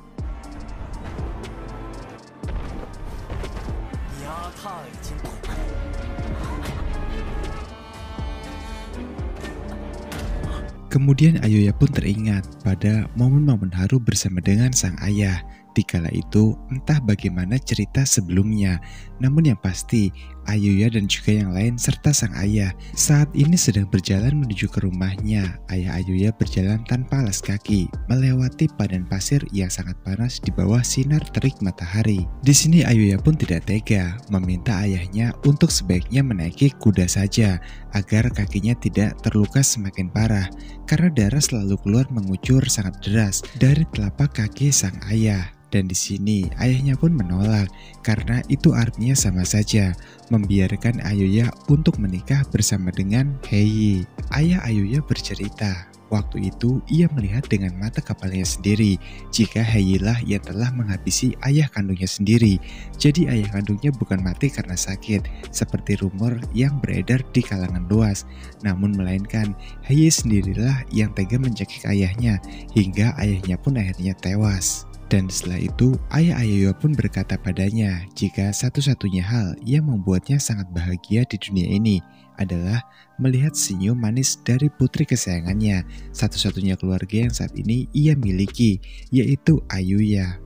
Kemudian Ayuya pun teringat pada momen-momen haru bersama dengan sang ayah. Dikala itu entah bagaimana cerita sebelumnya, namun yang pasti Ayuya dan juga yang lain serta sang ayah saat ini sedang berjalan menuju ke rumahnya. Ayah Ayuya berjalan tanpa alas kaki melewati padang pasir yang sangat panas di bawah sinar terik matahari. Di sini Ayuya pun tidak tega, meminta ayahnya untuk sebaiknya menaiki kuda saja agar kakinya tidak terluka semakin parah karena darah selalu keluar mengucur sangat deras dari telapak kaki sang ayah. Dan di sini ayahnya pun menolak karena itu artinya sama saja membiarkan Ayuya untuk menikah bersama dengan Heiyi. Ayah Ayuya bercerita, waktu itu ia melihat dengan mata kepalanya sendiri jika Heiyi lah yang telah menghabisi ayah kandungnya sendiri. Jadi ayah kandungnya bukan mati karena sakit seperti rumor yang beredar di kalangan luas, namun melainkan Heiyi sendirilah yang tega mencekik ayahnya hingga ayahnya pun akhirnya tewas. Dan setelah itu, ayah Ayuya pun berkata padanya jika satu-satunya hal yang membuatnya sangat bahagia di dunia ini adalah melihat senyum manis dari putri kesayangannya, satu-satunya keluarga yang saat ini ia miliki, yaitu Ayuya.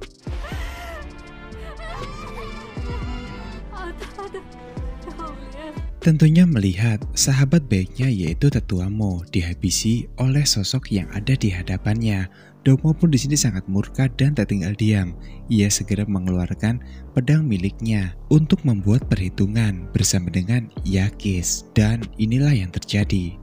Tentunya melihat sahabat baiknya yaitu tetua Mo dihabisi oleh sosok yang ada di hadapannya, Domo pun di sini sangat murka dan tak tinggal diam. Ia segera mengeluarkan pedang miliknya untuk membuat perhitungan bersama dengan Yakis, dan inilah yang terjadi.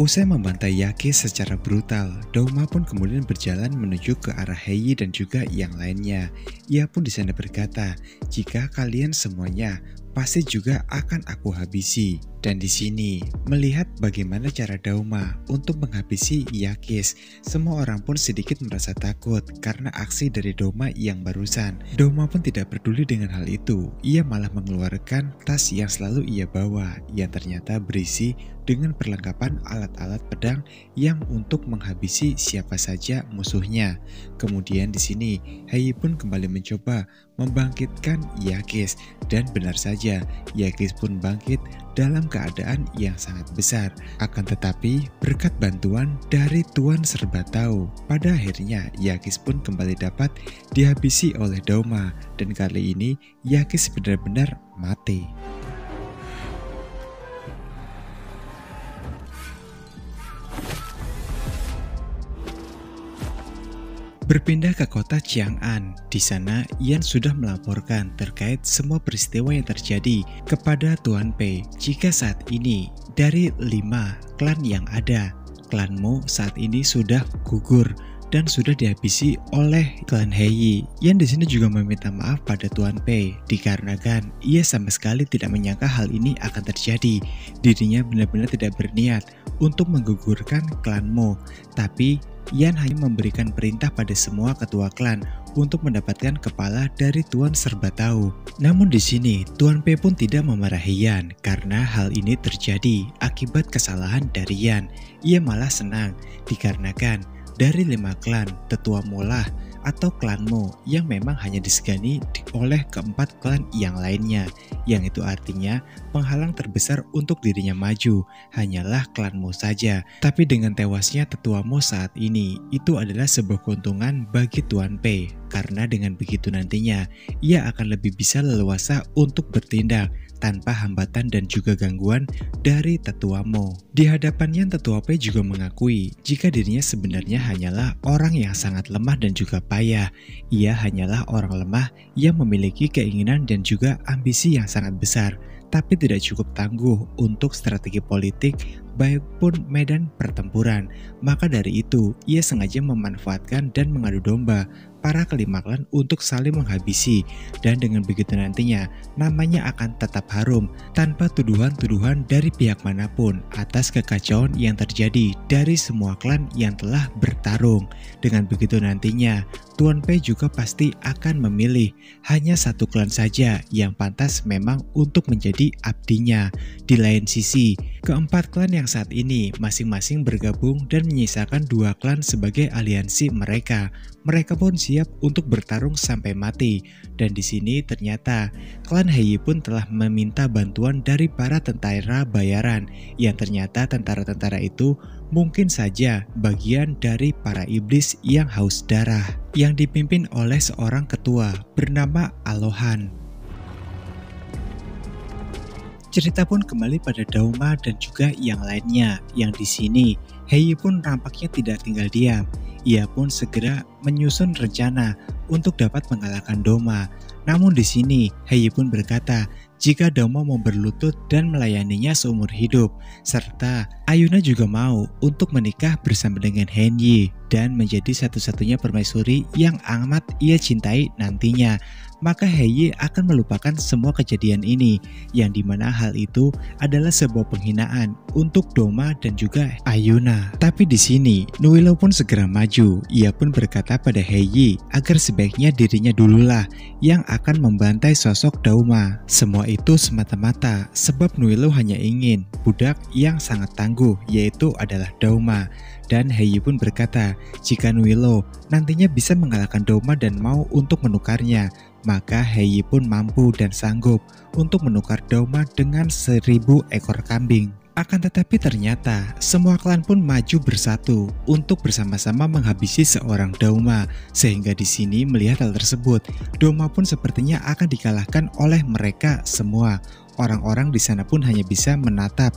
Usai membantai Yakis secara brutal, Douma pun kemudian berjalan menuju ke arah Heiyi dan juga yang lainnya. Ia pun di sana berkata, jika kalian semuanya pasti juga akan aku habisi. Dan di sini melihat bagaimana cara Douma untuk menghabisi Yakis, semua orang pun sedikit merasa takut karena aksi dari Douma yang barusan. Douma pun tidak peduli dengan hal itu. Ia malah mengeluarkan tas yang selalu ia bawa yang ternyata berisi dengan perlengkapan alat-alat pedang yang untuk menghabisi siapa saja musuhnya. Kemudian di sini Heiyi pun kembali mencoba membangkitkan Yakis, dan benar saja Yakis pun bangkit dalam keadaan yang sangat besar. Akan tetapi berkat bantuan dari Tuan Serba Tahu, pada akhirnya Yakis pun kembali dapat dihabisi oleh Douma, dan kali ini Yakis benar-benar mati. Berpindah ke kota Chang'an, di sana Yan sudah melaporkan terkait semua peristiwa yang terjadi kepada Tuan Pei. Jika saat ini dari 5 klan yang ada, klanmu saat ini sudah gugur dan sudah dihabisi oleh klan Heiyi. Yan di sini juga meminta maaf pada Tuan Pei dikarenakan ia sama sekali tidak menyangka hal ini akan terjadi. Dirinya benar-benar tidak berniat untuk menggugurkan klanmu, tapi Yan hanya memberikan perintah pada semua ketua klan untuk mendapatkan kepala dari Tuan Serba Tahu. Namun di sini Tuan Pei pun tidak memarahi Yan karena hal ini terjadi akibat kesalahan dari Yan. Ia malah senang dikarenakan dari 5 klan tetua Molah atau klanmu yang memang hanya disegani oleh keempat klan yang lainnya, yang itu artinya penghalang terbesar untuk dirinya maju hanyalah klanmu saja. Tapi dengan tewasnya tetuamu saat ini, itu adalah sebuah keuntungan bagi Tuan Pei, karena dengan begitu nantinya ia akan lebih bisa leluasa untuk bertindak tanpa hambatan dan juga gangguan dari tetuamu. Di hadapannya Tetua Pei juga mengakui jika dirinya sebenarnya hanyalah orang yang sangat lemah dan juga payah. Ia hanyalah orang lemah yang memiliki keinginan dan juga ambisi yang sangat besar, tapi tidak cukup tangguh untuk strategi politik baik pun medan pertempuran. Maka dari itu, ia sengaja memanfaatkan dan mengadu domba para kelima klan untuk saling menghabisi, dan dengan begitu nantinya namanya akan tetap harum tanpa tuduhan-tuduhan dari pihak manapun atas kekacauan yang terjadi dari semua klan yang telah bertarung. Dengan begitu nantinya Tuan Pei juga pasti akan memilih hanya satu klan saja yang pantas memang untuk menjadi abdinya. Di lain sisi, keempat klan yang saat ini masing-masing bergabung dan menyisakan dua klan sebagai aliansi mereka. Mereka pun siap untuk bertarung sampai mati. Dan di sini ternyata klan Heyi pun telah meminta bantuan dari para tentara bayaran, yang ternyata tentara-tentara itu mungkin saja bagian dari para iblis yang haus darah, yang dipimpin oleh seorang ketua bernama Alohan. Cerita pun kembali pada Dauma dan juga yang lainnya, yang di sini Heyi pun nampaknya tidak tinggal diam. Ia pun segera menyusun rencana untuk dapat mengalahkan Dauma. Namun di sini Heyi pun berkata jika Dauma mau berlutut dan melayaninya seumur hidup, serta Ayuna juga mau untuk menikah bersama dengan Henyi dan menjadi satu-satunya permaisuri yang amat ia cintai nantinya. Maka Heyi akan melupakan semua kejadian ini, yang dimana hal itu adalah sebuah penghinaan untuk Dauma dan juga Ayuna. Tapi di sini Nuilo pun segera maju. Ia pun berkata pada Heyi agar sebaiknya dirinya dululah yang akan membantai sosok Dauma. Semua itu semata-mata sebab Nuilo hanya ingin budak yang sangat tangguh, yaitu adalah Dauma. Dan Heyi pun berkata jika Nuilo nantinya bisa mengalahkan Dauma dan mau untuk menukarnya, maka Heyi pun mampu dan sanggup untuk menukar Dauma dengan 1000 ekor kambing. Akan tetapi ternyata semua klan pun maju bersatu untuk bersama-sama menghabisi seorang Dauma, sehingga di sini melihat hal tersebut, Dauma pun sepertinya akan dikalahkan oleh mereka semua. Orang-orang di sana pun hanya bisa menatap.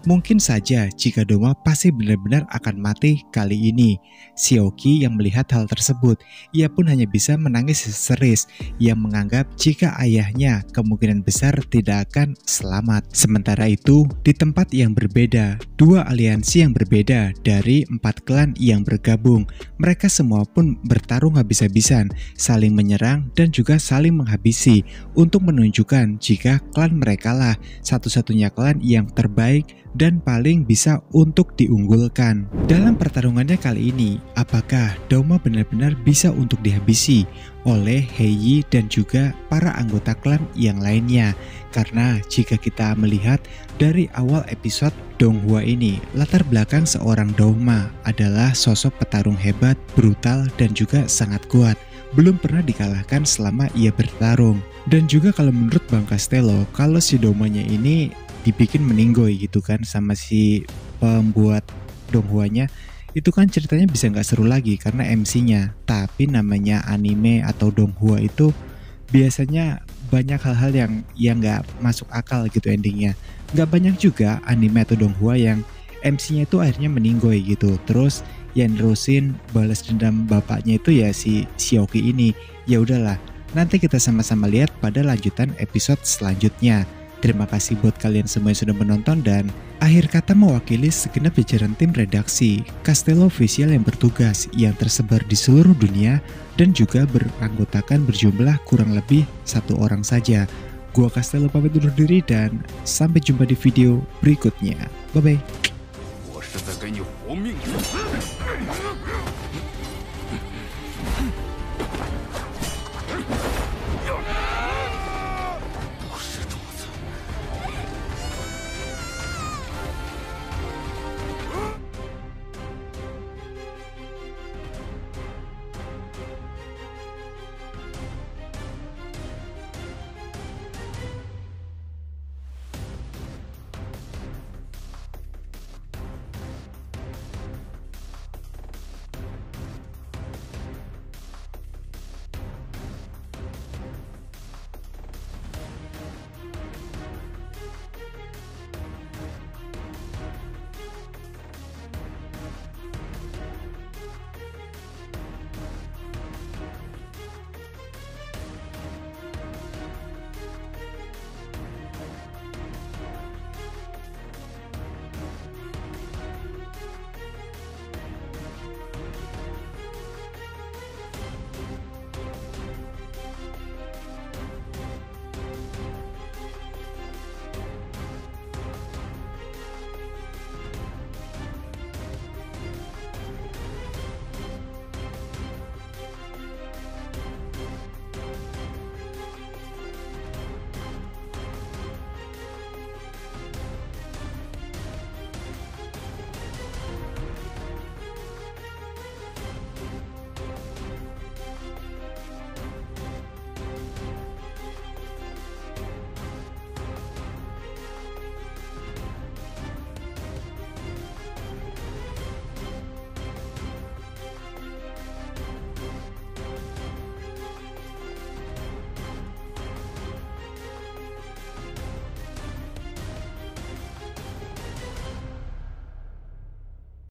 Mungkin saja jika Dauma pasti benar-benar akan mati kali ini. Xiaoqi yang melihat hal tersebut, ia pun hanya bisa menangis histeris yang menganggap jika ayahnya kemungkinan besar tidak akan selamat. Sementara itu, di tempat yang berbeda, dua aliansi yang berbeda dari 4 klan yang bergabung, mereka semua pun bertarung habis-habisan, saling menyerang dan juga saling menghabisi untuk menunjukkan jika klan mereka lah satu-satunya klan yang terbaik dan paling bisa untuk diunggulkan. Dalam pertarungannya kali ini, apakah Dauma benar-benar bisa untuk dihabisi oleh Heyi dan juga para anggota klan yang lainnya? Karena jika kita melihat dari awal episode Donghua ini, latar belakang seorang Dauma adalah sosok petarung hebat, brutal dan juga sangat kuat. Belum pernah dikalahkan selama ia bertarung. Dan juga kalau menurut Bang Castello, kalau si Daumanya ini dibikin meninggoy gitu kan sama si pembuat Donghuanya, itu kan ceritanya bisa nggak seru lagi karena MC-nya. Tapi namanya anime atau Donghua itu biasanya banyak hal-hal yang nggak masuk akal gitu endingnya. Nggak banyak juga anime atau Donghua yang MC-nya itu akhirnya meninggoy gitu. Terus yang nerusin balas dendam bapaknya itu ya si Xiaoqi ini. Ya udahlah, nanti kita sama-sama lihat pada lanjutan episode selanjutnya. Terima kasih buat kalian semua yang sudah menonton, dan akhir kata mewakili segenap jajaran tim redaksi Castello Official yang bertugas yang tersebar di seluruh dunia dan juga beranggotakan berjumlah kurang lebih 1 orang saja. Gua Castello pamit undur diri dan sampai jumpa di video berikutnya. Bye bye.